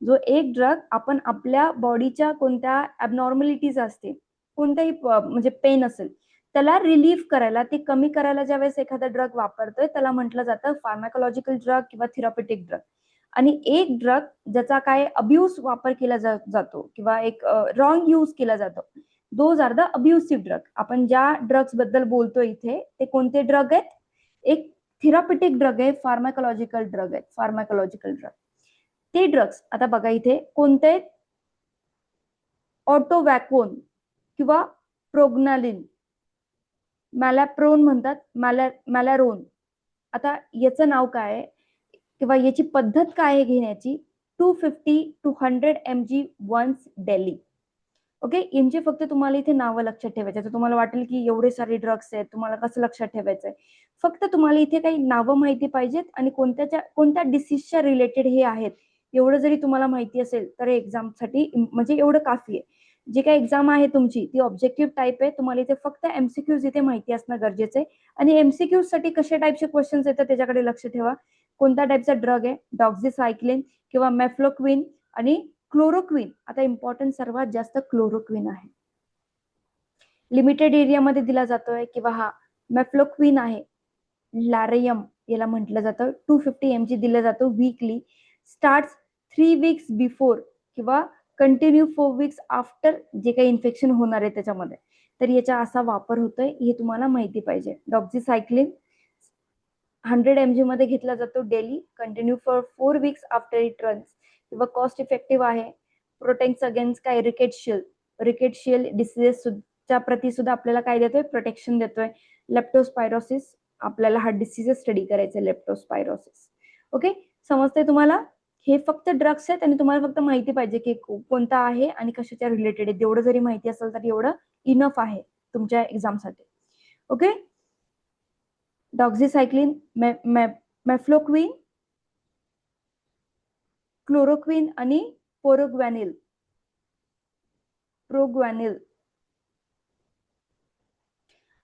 जो एक ड्रग आपण आपल्या बॉडीच्या कोणत्या ॲबनॉर्मॅलिटीज असते, कोणत्याही म्हणजे पेन असेल त्याला रिलीफ करायला, ते कमी करायला ज्यावेळेस एखादा ड्रग वापरतोय त्याला म्हटलं जातं फार्माकोलॉजिकल ड्रग किंवा थेरॉपेटिक ड्रग. आणि एक ड्रग ज्याचा काय अब्यूज वापर केला जातो किंवा एक रॉंग यूज केला जातो, दोज आर द अब्युसिव्ह ड्रग. आपण ज्या ड्रग्स बद्दल बोलतो इथे ते कोणते ड्रग आहेत? एक थेरॉपेटिक ड्रग आहे, फार्माकोलॉजिकल ड्रग आहे. फार्माकोलॉजिकल ड्रग ते ड्रग्स आता बघा इथे कोणते? ऑटोवॅकोन किंवा प्रोग्नालिन, मॅलॅप्रोन म्हणतात, मॅलॅरोन. आता याचं नाव काय आहे किंवा याची पद्धत काय आहे घेण्याची? 250 to 100 mg once daily. Okay, यांचे फक्त तुम्हाला इथे नावं लक्षात ठेवायचे. तर तुम्हाला वाटेल की एवढे सारे ड्रग्स आहेत, तुम्हाला कसं लक्षात ठेवायचंय? फक्त तुम्हाला इथे काही नावं माहिती पाहिजेत आणि कोणत्या डिसीजच्या रिलेटेड हे आहेत एवढं जरी तुम्हाला माहिती असेल तर एक्झामसाठी म्हणजे एवढं काफी आहे. जी काही एक्झाम आहे तुमची ती ऑब्जेक्टिव्ह टाईप आहे, तुम्हाला इथे फक्त एमसीक्यूज इथे माहिती असणं गरजेचं आहे. आणि एमसीक्यूज साठी कशा टाईपचे क्वेश्चन्स येतात त्याच्याकडे लक्ष ठेवा. कोणत्या टाईपचा ड्रग आहे? डॉक्झीसायक्लिन किंवा मेफ्लोक्विन आणि क्लोरोक्विन. आता इम्पॉर्टंट सर्वात जास्त क्लोरोक्विन आहे, लिमिटेड एरियामध्ये दिला जातोय किंवा हा मेफ्लोक्विन आहे, लॅरियम याला म्हटलं जातं. 250 mg दिलं जातो वीकली, स्टार्ट 3 weeks बिफोर किंवा कंटिन्यू 4 weeks आफ्टर जे काही इन्फेक्शन होणार आहे त्याच्यामध्ये. तर याचा असा वापर होतोय हे तुम्हाला माहिती पाहिजे. डॉक्झीसायक्लिन 100 mg मध्ये घेतला जातो daily, continue for 4 weeks after it runs, किंवा कॉस्ट इफेक्टिव्ह आहे. प्रोटेक्ट्स अगेन्स्ट काय? रिकेटशियल डिसीजेसच्या प्रती सुद्धा आपल्याला काय देतोय? प्रोटेक्शन देतोय. लेप्टोस्पायरोसिस, आपल्याला हा डिसीज स्टडी करायचा, लेप्टोस्पायरोसिस. ओके, समजतंय तुम्हाला? हे फक्त ड्रग्स आहेत आणि तुम्हाला फक्त माहिती पाहिजे की कोणता आहे आणि कशाच्या रिलेटेड आहे. तेवढं जरी माहिती असेल तर एवढं इनफ आहे तुमच्या एक्झामसाठी. ओके, डॉक्झीसायक्लिन, मेफ्लोक्विन, क्लोरोक्विन आणि प्रोग्वॅनिल.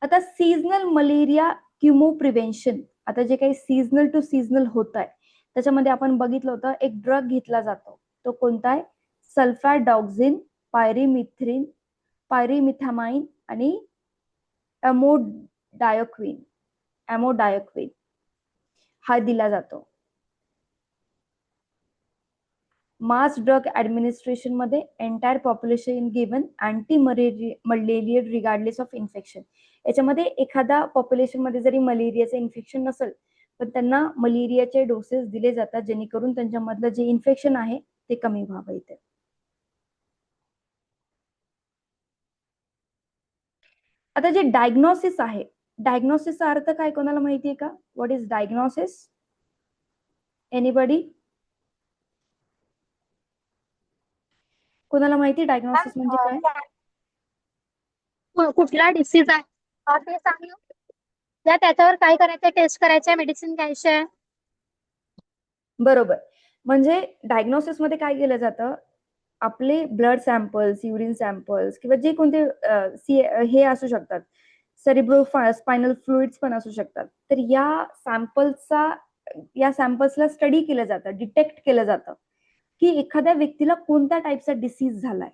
आता सीझनल मलेरिया किमो प्रिव्हेन्शन. आता जे काही सीझनल टू सीझनल होत आहे त्याच्यामध्ये आपण बघितलं होतं एक ड्रग घेतला जातो, तो कोणता आहे? सल्फॅडॉक्झिन, पायरिमिथामाइन आणि एमोडायोक्विन हा दिला जातो. मास ड्रग ऍडमिनिस्ट्रेशन मध्ये entire population given anti malarial regardless of infection. याच्यामध्ये एखादा पॉप्युलेशन मध्ये जरी मलेरियाचं इन्फेक्शन नसेल पण त्यांना मलेरियाचे डोसेस दिले जातात जेणेकरून त्यांच्यामधलं जे इन्फेक्शन आहे ते कमी व्हावं. इथे आता जे डायग्नोसिस आहे, डायग्नोसिसचा अर्थ काय कोणाला माहिती आहे का? What is diagnosis? एनीबडी? कोणाला माहिती डायग्नोसिस म्हणजे काय? कुठला डिसीज आहे ते सांगू, या त्याच्यावर काय करायचं? टेस्ट करायचं, मेडिसिन घ्यायचे. बरोबर, म्हणजे डायग्नोसिस मध्ये काय केलं जातं? आपले ब्लड सॅम्पल्स, युरिन सॅम्पल्स किंवा जे कोणते हे असू शकतात सेरिब्रो स्पायनल फ्लुइड्स पण असू शकतात. तर या सॅम्पल्सला स्टडी केलं जातं, डिटेक्ट केलं जातं की एखाद्या व्यक्तीला कोणत्या टाईपचा डिसीज झालाय,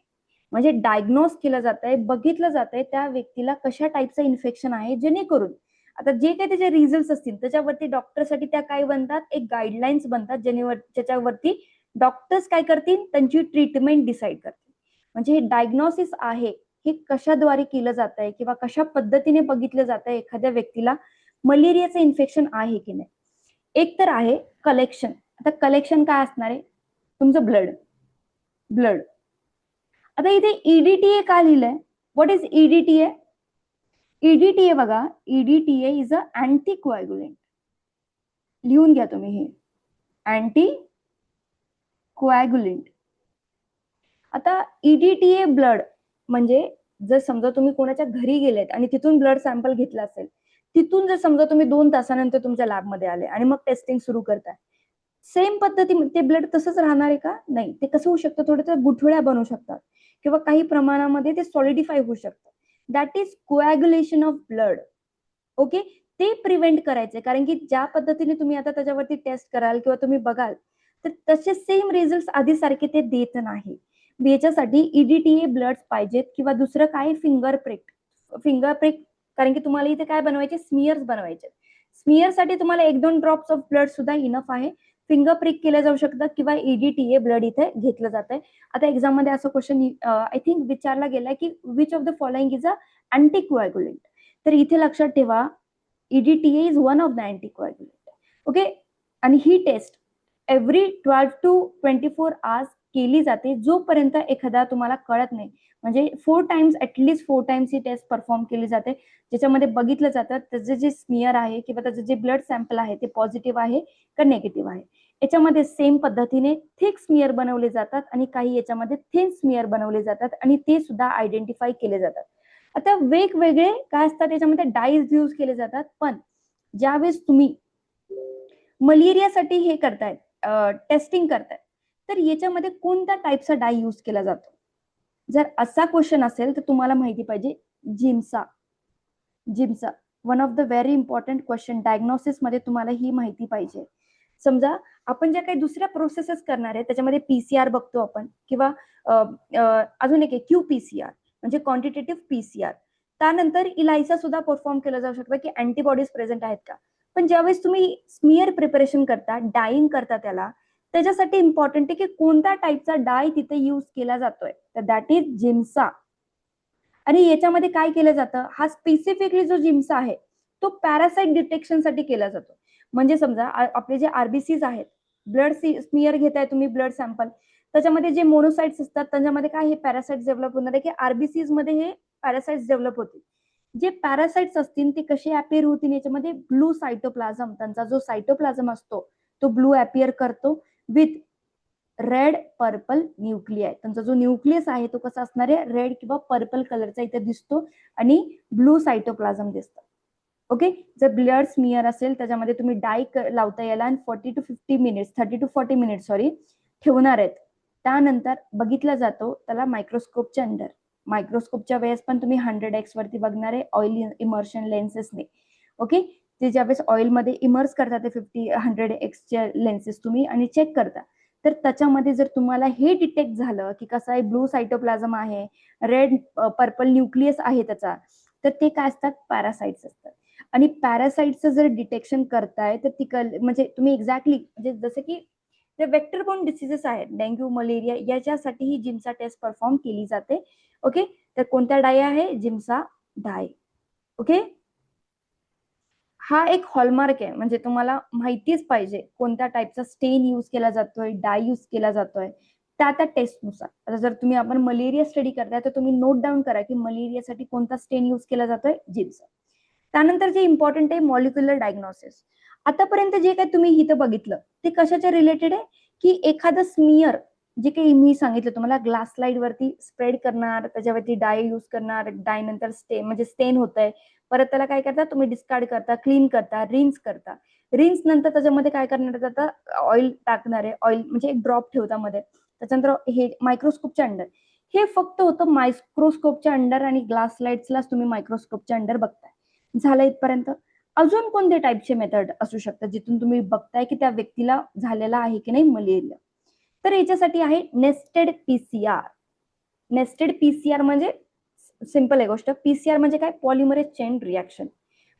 म्हणजे डायग्नोज केलं जात आहे, बघितलं जात आहे त्या व्यक्तीला कशा टाईपचं इन्फेक्शन आहे, जेणेकरून आता जे काही त्याचे रिझल्ट असतील त्याच्यावरती डॉक्टरसाठी त्या काय बनतात, एक गाईडलाईन्स बनतात ज्याच्यावरती डॉक्टर्स काय करतील, त्यांची ट्रीटमेंट डिसाईड करतील. म्हणजे हे डायग्नोसिस आहे हे कशाद्वारे केलं जात आहे किंवा कशा पद्धतीने बघितलं जात आहे एखाद्या व्यक्तीला मलेरियाचं इन्फेक्शन आहे की नाही. एक तर आहे कलेक्शन. आता कलेक्शन काय असणार आहे, तुमचं ब्लड. आता इथे ईडीटीए का लिहिलंय, व्हॉट इज ईडीटीए? ईडीटीए बघा, ईडीटीए इज अ अँटी कोॲग्युलेंट. लिहून घ्या तुम्ही हे, अँटी कोॲग्युलेंट. आता ईडीटीए ब्लड म्हणजे जर समजा तुम्ही कोणाच्या घरी गेलेत आणि तिथून ब्लड सॅम्पल घेतला असेल, तिथून जर समजा तुम्ही 2 तासानंतर तुमच्या लॅबमध्ये आले आणि मग टेस्टिंग सुरू करताय, सेम पद्धती ते ब्लड तसंच राहणार आहे का? नाही. ते कसं होऊ शकतं, थोडं गुठळ्या बनू शकतात किंवा काही प्रमाणामध्ये ते सॉलिडिफाय होऊ शकतं. That is coagulation of blood. Okay, ते प्रिव्हेंट करायचे. कारण की ज्या पद्धतीने तुम्ही आता त्याच्यावरती टेस्ट कराल किंवा तुम्ही बघाल तर तसे सेम रिझल्ट आधी सारखे ते देत नाही. याच्यासाठी ईडीटीए ब्लड पाहिजेत किंवा दुसरं काय, फिंगर प्रिक. कारण की तुम्हाला इथे काय बनवायचे, स्मिअर्स बनवायचे. स्मिअरसाठी तुम्हाला 1-2 ड्रॉप्स ऑफ ब्लड सुद्धा इनफ आहे. फिंगर प्रिक केलं जाऊ शकतं किंवा ईडीटीए ब्लड इथे घेतलं जात आहे. आता एक्झाम मध्ये असं क्वेश्चन आय थिंक विचारला गेलाय की which of the following is a anti coagulant. तर इथे लक्षात ठेवा, EDTA is one of the anti coagulant. Okay, आणि ही टेस्ट एव्हरी 12 to 24 आवर्स केली जाते, जोपर्यंत एखादा तुम्हाला कळत नाही. म्हणजे 4 टाइम्स, ऍटलीस्ट 4 टाइम्स ही टेस्ट परफॉर्म केली जाते, ज्याच्यामध्ये बघितलं जातं त्याचं जे स्मिअर आहे किंवा त्याचं जे ब्लड सॅम्पल आहे ते पॉझिटिव्ह आहे का निगेटिव्ह आहे. याच्यामध्ये सेम पद्धतीने थिक स्मिअर बनवले जातात आणि काही याच्यामध्ये थिन स्मिअर बनवले जातात आणि ते सुद्धा आयडेंटिफाय केले जातात. आता वेगवेगळे काय असतात याच्यामध्ये डाईज यूज केले जातात, पण ज्यावेळेस तुम्ही मलेरियासाठी हे करतायत, टेस्टिंग करतायत, तर याच्यामध्ये कोणत्या टाईपचा डाय यूज केला जातो? जर असा क्वेश्चन असेल तर तुम्हाला माहिती पाहिजे Giemsa. One of the very important question diagnosis मध्ये तुम्हाला ही माहिती पाहिजे. समजा आपण ज्या काही दुसऱ्या प्रोसेसेस करणार आहे त्याच्यामध्ये पीसीआर बघतो आपण किंवा अजून एक क्यूपीसीआर म्हणजे क्वांटिटेटिव्ह पीसीआर. त्यानंतर इलायसा सुद्धा परफॉर्म केलं जाऊ शकतं की अँटीबॉडीज प्रेझेंट आहेत का. पण ज्यावेळेस तुम्ही स्मिअर प्रिपरेशन करता, डाईंग करता, त्याच्यासाठी इम्पॉर्टंट आहे की कोणत्या टाईपचा डाय तिथे यूज केला जातोय, तर दॅट इज जिम्सा. आणि याच्यामध्ये काय केलं जातं, हा स्पेसिफिकली जो जिम्सा आहे तो पॅरासाइट डिटेक्शनसाठी केला जातो. म्हणजे समजा आपले जे आरबीसीज आहेत, ब्लड स्मिअर घेताय तुम्ही, ब्लड सॅम्पल, त्याच्यामध्ये जे मोनोसाइट्स असतात त्याच्यामध्ये काय हे पॅरासाइट्स डेव्हलप होणार आहे की आरबीसीज मध्ये हे पॅरासाइट्स डेव्हलप होतील. जे पॅरासाइट्स असतील ते कसे अपिअर होतील, याच्यामध्ये ब्लू सायटोप्लाझम, त्यांचा जो सायटोप्लाझम असतो तो ब्लू अपिअर करतो विथ रेड पर्पल न्यूक्लियाय. त्यांचा जो न्यूक्लियस आहे तो कसा असणार आहे, रेड किंवा पर्पल कलरचा इथे दिसतो आणि ब्लू सायटोप्लाझम दिसतं. ओके, जर ब्लड स्मिअर असेल त्याच्यामध्ये तुम्ही डाय लावता यायला आणि 30 to 40 मिनिट्स ठेवणार आहेत. त्यानंतर बघितला जातो त्याला मायक्रोस्कोपच्या अंडर. मायक्रोस्कोपच्या वेळेस पण तुम्ही 100x वरती बघणार आहे ऑइल इमर्शन लेन्सेसने. ओके, ते ज्यावेळेस ऑइलमध्ये इमर्स करता ते 100x च्या लेन्सेस तुम्ही आणि चेक करता, तर त्याच्यामध्ये जर तुम्हाला हे डिटेक्ट झालं की कसं आहे, ब्लू सायटोप्लाझम आहे, रेड पर्पल न्यूक्लियस आहे त्याचा, तर ते काय असतात, पॅरासाइट्स असतात. आणि पॅरासाइटचं जर डिटेक्शन करताय तर ती म्हणजे तुम्ही एक्झॅक्टली म्हणजे जसं की ते वेक्टर बोर्न डिसीजेस आहेत, डेंग्यू, मलेरिया, याच्यासाठी ही जिम्सा टेस्ट परफॉर्म केली जाते. ओके, तर कोणत्या डाय आहे, जिम्सा डाय. ओके, हा एक हॉलमार्क आहे, म्हणजे तुम्हाला माहितीच पाहिजे कोणत्या टाईपचा स्टेन यूज केला जातोय, डाय यूज केला जातोय त्या टेस्टनुसार. आता जर तुम्ही आपण मलेरिया स्टडी करताय तर तुम्ही नोट डाऊन करा की मलेरियासाठी कोणता स्टेन यूज केला जातोय, जिम्सा. त्यानंतर जे इम्पॉर्टंट आहे मॉलिक्युलर डायग्नोसिस. आतापर्यंत जे काही तुम्ही इथं बघितलं ते कशाच्या रिलेटेड आहे की एखादं स्मिअर जे काही मी सांगितलं तुम्हाला, ग्लास स्लाइड वरती स्प्रेड करणार, त्याच्यावरती डाय यूज करणार, डाय नंतर स्टेन म्हणजे स्टेन होतंय, परत त्याला काय करता तुम्ही, डिस्कार्ड करता, क्लीन करता, रिन्स करता. रिन्स नंतर त्याच्यामध्ये काय करणार जातं, ऑइल टाकणार आहे, ऑइल म्हणजे एक ड्रॉप ठेवता मध्ये, त्याच्यानंतर हे मायक्रोस्कोपच्या अंडर हे फक्त होतं मायक्रोस्कोपच्या अंडर आणि ग्लास स्लाइड्सलाच तुम्ही मायक्रोस्कोपच्या अंडर बघताय. झालं इथपर्यंत. अजून कोणते टाईपचे मेथड असू शकतात जिथून तुम्ही बघताय की त्या व्यक्तीला झालेला आहे की नाही मलेरिया? तर याच्यासाठी आहे नेस्टेड पीसीआर. नेस्टेड पीसीआर म्हणजे सिंपल आहे गोष्ट. पीसीआर म्हणजे काय? Polymerase chain reaction.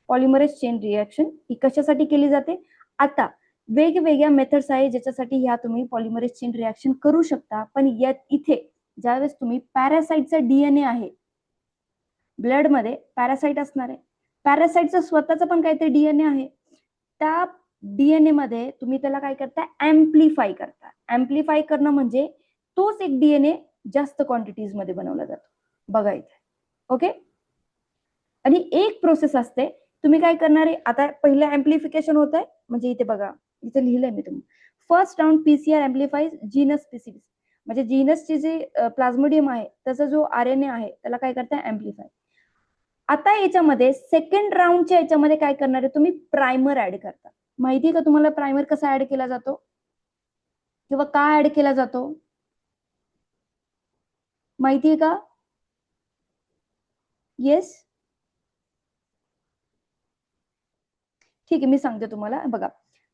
Polymerase chain reaction ही कशासाठी केली जाते? आता वेगवेगळ्या मेथड्स आहे ज्याच्यासाठी ह्या तुम्ही पॉलिमरेज चेन रिॲक्शन करू शकता. पण इथे ज्यावेळेस तुम्ही पॅरासाइटचा डीएनए आहे, ब्लड मध्ये पॅरासाइट असणार आहे, पॅरासाइटचा स्वतःचा पण काहीतरी डीएनए आहे, त्या डीएनए मध्ये तुम्ही त्याला काय करता? ऍम्प्लिफाय करता. ऍम्प्लिफाय करणं म्हणजे तोच एक डीएनए जास्त क्वांटिटीज मध्ये बनवला जातो. बघा इथे. ओके. आणि एक प्रोसेस असते. तुम्ही काय करणार आहे? आता पहिलं ऍम्प्लिफिकेशन होत आहे, म्हणजे इथे बघा, इथे लिहिलंय मी तुम्ही. First round PCR amplifies genus specific, म्हणजे जीनसची जे प्लाझ्मोडियम आहे त्याचा जो आरएनए आहे त्याला काय करता? ऍम्प्लिफाय. आता याच्यामध्ये सेकंड राऊंडच्या याच्यामध्ये काय करणार आहे? तुम्ही प्रायमर ऍड करता. माहिती का तुम्हाला प्रायमर कसा ऍड केला जातो किंवा का ऍड केला जातो? माहितीये का? येस. ठीक आहे, मी सांगते तुम्हाला. बघा,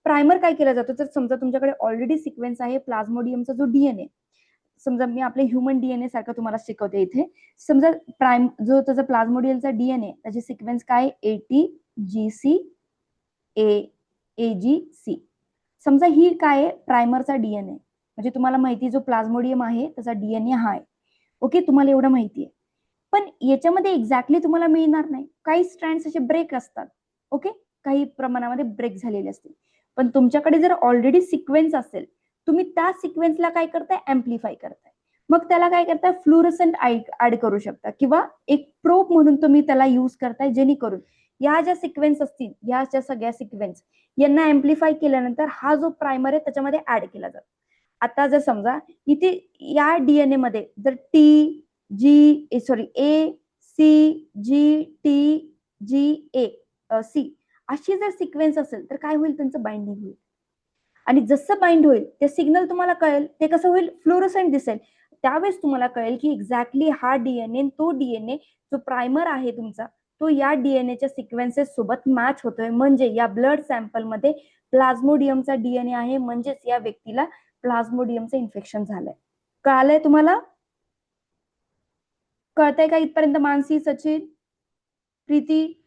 प्रायमर काय केला जातो? तर समजा तुमच्याकडे ऑलरेडी सिक्वेन्स आहे प्लाझ्मोडियमचा जो डीएनए, समजा मी आपले ह्युमन डीएनए सारखं तुम्हाला शिकवते इथे. समजा जो त्याचा प्लाझ्मोडियमचा डीएनए त्याची सिक्वेन्स काय? ATGC AGC. समजा ही काय आहे? प्रायमरचा डीएनए. म्हणजे तुम्हाला माहिती जो प्लाझ्मोडियम आहे त्याचा डीएनए हा आहे. ओके, तुम्हाला एवढं माहिती आहे. पण याच्यामध्ये एक्झॅक्टली तुम्हाला मिळणार नाही. काही स्ट्रँड्स असे ब्रेक असतात. ओके, काही प्रमाणामध्ये ब्रेक झालेले असतील. पण तुमच्याकडे जर ऑलरेडी सिक्वेन्स असेल, तुम्ही त्या सिक्वेन्सला काय करताय? ऍम्प्लिफाय करताय. मग त्याला काय करताय? फ्लुरोसंट ऍड करू शकता किंवा एक प्रोब म्हणून तुम्ही त्याला युज करताय, जेणेकरून या ज्या सिक्वेन्स असतील, या ज्या सगळ्या सिक्वेन्स यांना ऍम्प्लिफाय केल्यानंतर हा जो प्रायमर आहे त्याच्यामध्ये ऍड केला जातो. आता जर समजा इथे या डीएनए मध्ये जर ACGC अशी जर सिक्वेन्स असेल तर काय होईल? त्यांचं बाइंडिंग होईल. आणि जसं बाइंड होईल ते सिग्नल तुम्हाला कळेल. ते कसं होईल? फ्लोरोसेंट दिसेल. त्यावेळेस तुम्हाला कळेल की एक्झॅक्टली हा डीएनए, तो डीएनए जो प्रायमर आहे तुमचा, तो या डीएनएच्या सिक्वेन्सेस सोबत मॅच होतोय. म्हणजे या ब्लड सॅम्पल मध्ये प्लाझ्मोडियमचा डीएनए आहे, म्हणजेच या व्यक्तीला प्लाझ्मोडियमचं इन्फेक्शन झालंय. कळालंय तुम्हाला? कळतंय का इथपर्यंत? Mansi, Sachin, Preeti?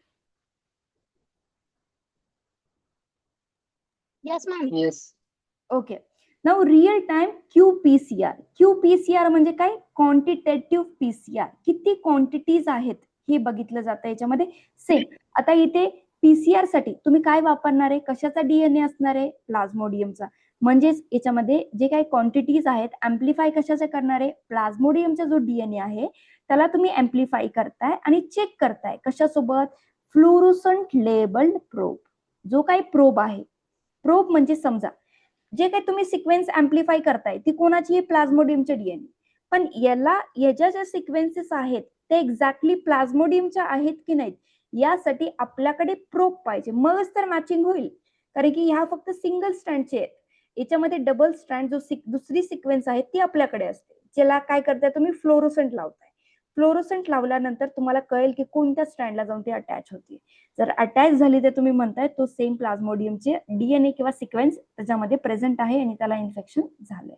Yes ma'am. Yes. Okay. Now real time QPCR. QPCR म्हणजे काय? Quantitative PCR. किती क्वांटिटीज आहेत हे बघितलं जातं याच्यामध्ये. सेम आता इथे पीसीआर साठी तुम्ही काय वापरणार आहे? कशाचा डीएनए असणार आहे? प्लाझ्मोडियमचा. म्हणजेच याच्यामध्ये जे काही क्वांटिटीज आहेत, ऍम्प्लिफाय कशाचे करणार आहे? प्लाझ्मोडियमचा जो डीएनए आहे त्याला तुम्ही ऍम्प्लिफाय करताय आणि चेक करताय. कशासोबत? फ्लुरोसंट लेबल्ड प्रोब. जो काही प्रोब आहे, प्रोब म्हणजे समजा जे काही तुम्ही सिक्वेन्स ऍम्प्लिफाय करताय ती कोणाची? प्लाझ्मोडियमचे डीएनए. पण याच्या ज्या सिक्वेन्सेस आहेत ते एक्झॅक्टली प्लाझ्मोडियमच्या आहेत की नाहीत यासाठी आपल्याकडे प्रोब पाहिजे, मगच तर मॅचिंग होईल. कारण की ह्या फक्त सिंगल स्ट्रँडचे आहेत. याच्यामध्ये डबल स्ट्रँड जो दुसरी सिक्वेन्स आहे ती आपल्याकडे असते, ज्याला काय करताय तुम्ही? फ्लोरोसंट लावताय. फ्लोरोसंट लावल्यानंतर तुम्हाला कळेल की कोणत्या स्ट्रँडला जाऊन ती अटॅच होते. जर अटॅच झाली तर तुम्ही म्हणताय तो सेम प्लाझ्मोडियमचे डीएनए किंवा सिक्वेन्स त्याच्यामध्ये प्रेझेंट आहे आणि त्याला इन्फेक्शन झालंय.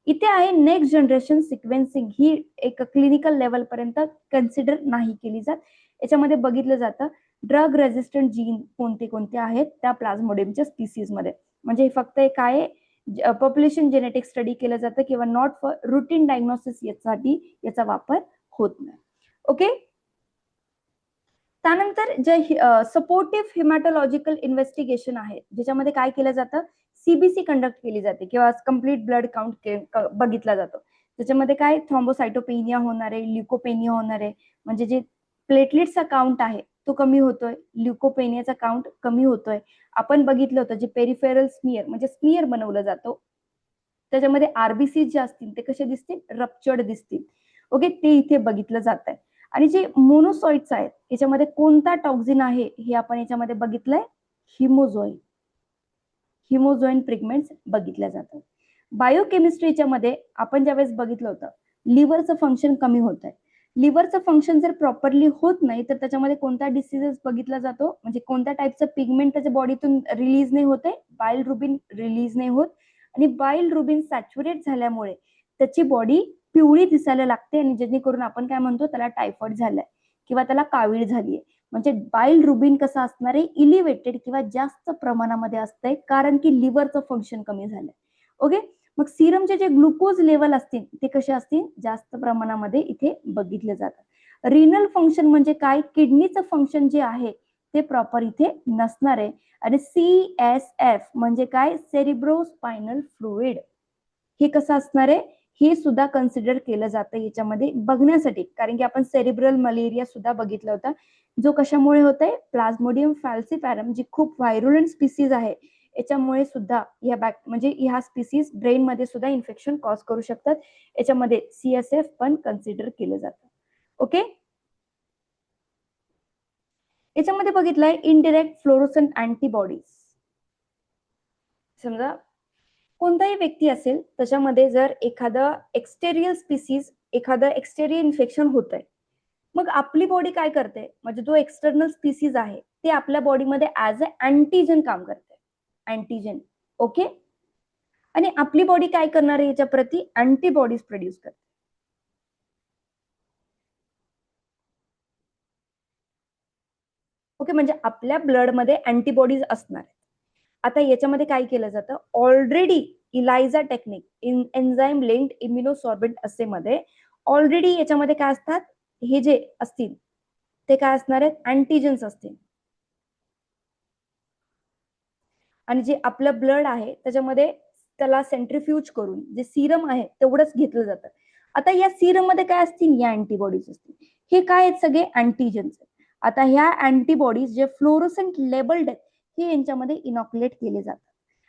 इथे आहे नेक्स्ट जनरेशन सिक्वेन्सिंग. ही एक क्लिनिकल लेवल पर्यंत कन्सिडर नाही केली जात. याच्यामध्ये बघितलं जातं ड्रग रेझिस्टंट जीन कोणते कोणते आहेत त्या प्लाझ्मोडियमच्या स्पीसीज मध्ये. म्हणजे फक्त एक आहे पॉप्युलेशन जेनेटिक स्टडी केलं जातं किंवा नॉट फॉर रुटीन डायग्नोसिस यासाठी याचा वापर होत नाही. ओके. त्यानंतर जे सपोर्टिव्ह हिमॅटोलॉजिकल इन्व्हेस्टिगेशन आहे, ज्याच्यामध्ये काय केलं जातं? सीबीसी कंडक्ट केली जाते किंवा कम्प्लीट ब्लड काउंट बघितला जातो. त्याच्यामध्ये काय? थ्रॉम्बोसायटोपेनिया होणार आहे, ल्युकोपेनिया होणार आहे. म्हणजे जे प्लेटलेट्सचा काउंट आहे तो कमी होतोय, ल्युकोपेनियाचा काउंट कमी होतोय. आपण बघितलं होतं जे पेरिफेरल स्मिअर म्हणजे स्मिअर बनवलं जातो त्याच्यामध्ये आरबीसी जे असतील ते कसे दिसतील? रप्चर्ड दिसतील. ओके, ते इथे बघितलं जात आहे. आणि जे मोनोसॉइट्स आहेत याच्यामध्ये कोणता टॉक्झिन आहे हे आपण याच्यामध्ये बघितलंय? हिमोझोइन. हिमोझोइन पिगमेंट्स बघितल्या जातात. बायोकेमिस्ट्रीच्या मध्ये आपण ज्यावेळेस बघितलं होतं लिव्हरचं फंक्शन कमी होत आहे. लिव्हरचं फंक्शन जर प्रॉपरली होत नाही तर त्याच्यामध्ये कोणता डिसिजेस बघितला जातो, म्हणजे कोणत्या टाईपचं पिगमेंट त्याच्या बॉडीतून रिलीज नाही होते, बाईल रुबिन रिलीज नाही होत, आणि बाईल रुबिन सॅच्युरेट झाल्यामुळे त्याची बॉडी पिवळी दिसायला लागते, आणि जेणेकरून आपण काय म्हणतो त्याला टायफॉइड झालाय किंवा त्याला कावीळ झालीये. म्हणजे बाईल रुबिन कसं असणार आहे, इलिव्हेटेड किंवा जास्त प्रमाणामध्ये असतंय, कारण की लिव्हरचं फंक्शन कमी झालंय. ओके, मग सिरमचे जे ग्लुकोज लेवल असतील ते कसे असतील, जास्त प्रमाणामध्ये इथे बघितले जातात. रिनल फंक्शन म्हणजे काय, किडनीचं फंक्शन जे आहे ते प्रॉपर इथे नसणार आहे. आणि CSF म्हणजे काय, सेरिब्रोस्पायनल फ्लुइड, हे कसं असणार आहे, हे सुद्धा कन्सिडर केलं जातं याच्यामध्ये बघण्यासाठी, कारण की आपण सेरिब्रल मलेरिया सुद्धा बघितला होता, जो कशामुळे होत आहे, प्लाझ्मोडियम फॅल्सिपॅरम जी खूप व्हायरुलंट स्पीसीज आहे याच्यामुळे सुद्धा म्हणजे ह्या स्पीसीज ब्रेन मध्ये सुद्धा इन्फेक्शन कॉज करू शकतात. याच्यामध्ये CSF पण कन्सिडर केलं जातं. ओके, याच्यामध्ये बघितलंय इनडिरेक्ट फ्लोरोसंट अँटीबॉडीज. समजा कोणताही व्यक्ती असेल त्याच्यामध्ये जर एखादं एक्सटेरियल स्पीसीज, एखादं एक्सटेरियल इन्फेक्शन होत आहे, मग आपली बॉडी काय करते, म्हणजे जो एक्सटर्नल स्पीसीज आहे ते आपल्या बॉडीमध्ये ऍज अ अँटीजन काम करते, अँटीजन. ओके, आणि आपली बॉडी काय करणार आहे, याच्या प्रती अँटीबॉडीज प्रोड्यूस करते. ओके, म्हणजे आपल्या ब्लडमध्ये अँटीबॉडीज असणार आहेत. आता याच्यामध्ये काय केलं जातं, already ELISA technique in enzyme linked immunosorbent assay मध्ये ऑलरेडी याच्यामध्ये काय असतात, हे जे असतील ते काय असणार आहेत, अँटीजन्स असतील. आणि जे आपलं ब्लड आहे त्याच्यामध्ये त्याला सेंट्रीफ्यूज करून जे सिरम आहे तेवढंच घेतलं जातं. आता या सिरम मध्ये काय असतील, या अँटीबॉडीज असतील. हे काय आहेत, सगळे अँटीजन्स. आता ह्या अँटीबॉडीज जे फ्लोरोसेंट लेबल्ड आहेत हे यांच्यामध्ये इनॉक्युलेट केले जातात,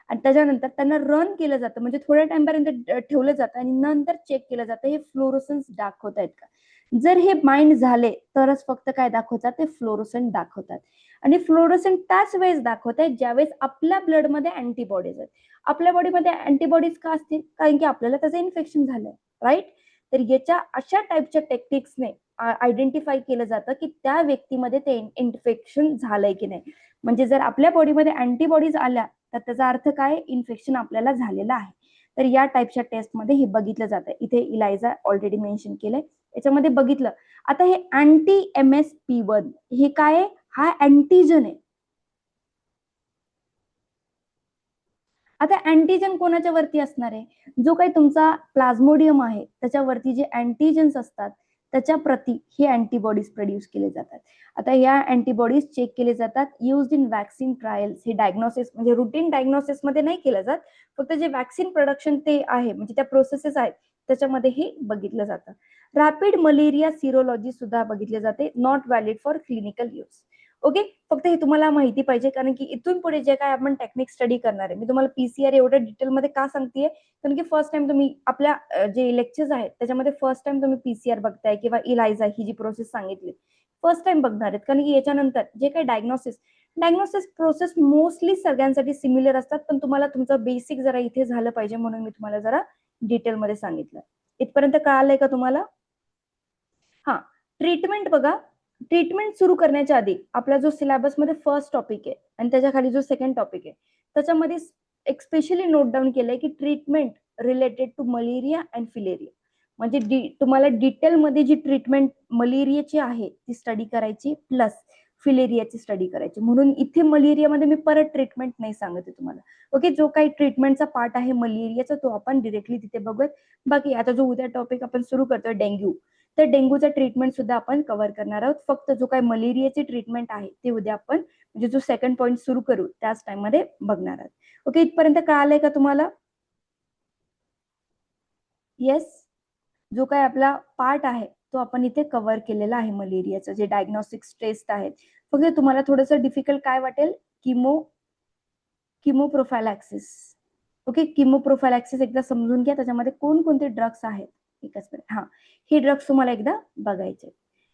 आणि त्याच्यानंतर त्यांना रन केलं जातं, म्हणजे थोड्या टाइमपर्यंत ठेवलं जातं आणि नंतर चेक केलं जातं हे फ्लोरोसन्स दाखवत आहेत का. जर हे बाइंड झाले तरच फक्त काय दाखवतात, ते फ्लोरोसेंट दाखवतात. आणि फ्लोरोसेंट त्याच वेळेस दाखवत आहेत ज्यावेळेस आपल्या ब्लडमध्ये अँटीबॉडीज आहेत. आपल्या बॉडीमध्ये अँटीबॉडीज का असतील, कारण की आपल्याला त्याचं इन्फेक्शन झालंय, राईट. तर याच्या अशा टाईपच्या टेक्निक्सने आयडेंटिफाय केलं जातं की त्या व्यक्तीमध्ये ते इन्फेक्शन झालंय की नाही. म्हणजे जर आपल्या बॉडीमध्ये अँटीबॉडीज आल्या तर त्याचा अर्थ काय, इन्फेक्शन आपल्याला झालेलं आहे. तर या टाईपच्या टेस्टमध्ये हे बघितलं जातं. इथे इलायझा ऑलरेडी मेन्शन केलंय, याच्यामध्ये बघितलं. आता हे anti-MSP1 हे काय आहे, हा अँटीजन आहे. आता अँटीजन कोणाच्या वरती असणार आहे, जो काही तुमचा प्लाझ्मोडियम आहे त्याच्यावरती जे अँटीजन्स असतात त्याच्या प्रती हे अँटीबॉडीज प्रोड्यूस केले जातात. आता या अँटीबॉडीज चेक केले जातात युज्ड इन वॅक्सिन ट्रायल्स. हे डायग्नोसिस म्हणजे रुटीन डायग्नोसिस मध्ये नाही केलं जात, फक्त जे वॅक्सिन प्रोडक्शन ते आहे, म्हणजे त्या प्रोसेसेस आहेत त्याच्यामध्ये हे बघितलं जातं. रॅपिड मलेरिया सिरोलॉजी सुद्धा बघितले जाते, not valid for clinical use. Okay, फक्त हे तुम्हाला माहिती पाहिजे, कारण की इथून पुढे जे काय आपण टेक्निक स्टडी करणार आहे, मी तुम्हाला PCR एवढ्या डिटेलमध्ये का सांगतेय, कारण की फर्स्ट टाइम तुम्ही आपल्या जे लेक्चर्स आहेत त्याच्यामध्ये फर्स्ट टाइम तुम्ही PCR बघताय किंवा इलायझा ही जी प्रोसेस सांगितली फर्स्ट टाइम बघणार आहेत, कारण की याच्यानंतर जे काही डायग्नोसिस प्रोसेस मोस्टली सगळ्यांसाठी सिमिलर असतात, पण तुम्हाला तुमचं बेसिक जरा इथे झालं पाहिजे म्हणून मी तुम्हाला जरा डिटेलमध्ये सांगितलं. इथपर्यंत कळालंय का तुम्हाला? हा, ट्रीटमेंट बघा. ट्रीटमेंट सुरू करण्याच्या आधी आपला जो सिलेबसमध्ये फर्स्ट टॉपिक आहे आणि त्याच्या खाली जो सेकंड टॉपिक आहे त्याच्यामध्ये एक स्पेशली नोट डाऊन केलंय की treatment related to malaria and filaria. म्हणजे तुम्हाला डिटेलमध्ये जी ट्रीटमेंट मलेरियाची आहे ती स्टडी करायची, प्लस फिलेरियाची स्टडी करायची. म्हणून इथे मलेरियामध्ये मी परत ट्रीटमेंट नाही सांगते तुम्हाला. ओके, जो काही ट्रीटमेंटचा पार्ट आहे मलेरियाचा तो आपण डिरेक्टली तिथे बघूयात. बाकी आता जो उद्या टॉपिक आपण सुरू करतोय डेंग्यू, तर डेंग्यूचा ट्रीटमेंट सुद्धा आपण कव्हर करणार आहोत. फक्त जो काही मलेरियाची ट्रीटमेंट आहे ते उद्या आपण म्हणजे जो सेकंड पॉईंट सुरू करू त्याच टाइम मध्ये बघणार आहोत. ओके, इथपर्यंत कळालंय का तुम्हाला? येस, जो काही आपला पार्ट आहे तो आपण इथे कव्हर केलेला आहे मलेरियाचं. जे डायग्नोस्टिक्स टेस्ट आहेत, फक्त तुम्हाला थोडंसं डिफिकल्ट काय वाटेल, किमोप्रोफायलॅक्सिस. ओके, किमोप्रोफायलॅक्सिस एकदा समजून घ्या, त्याच्यामध्ये कोणकोणते ड्रग्स आहेत एकच मिनिट. हा, हे ड्रग्स तुम्हाला एकदा बघायचे.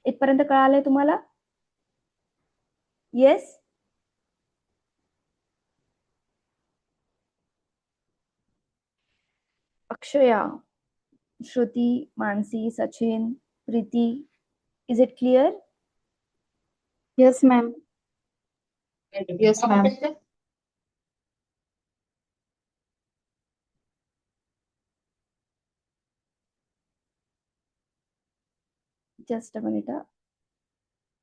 इथपर्यंत कळालंय तुम्हाला? Yes, Akshaya, Shruti, Mansi, Sachin, Preeti. Is it clear? Yes, ma'am. Yes, ma'am. Just a minute.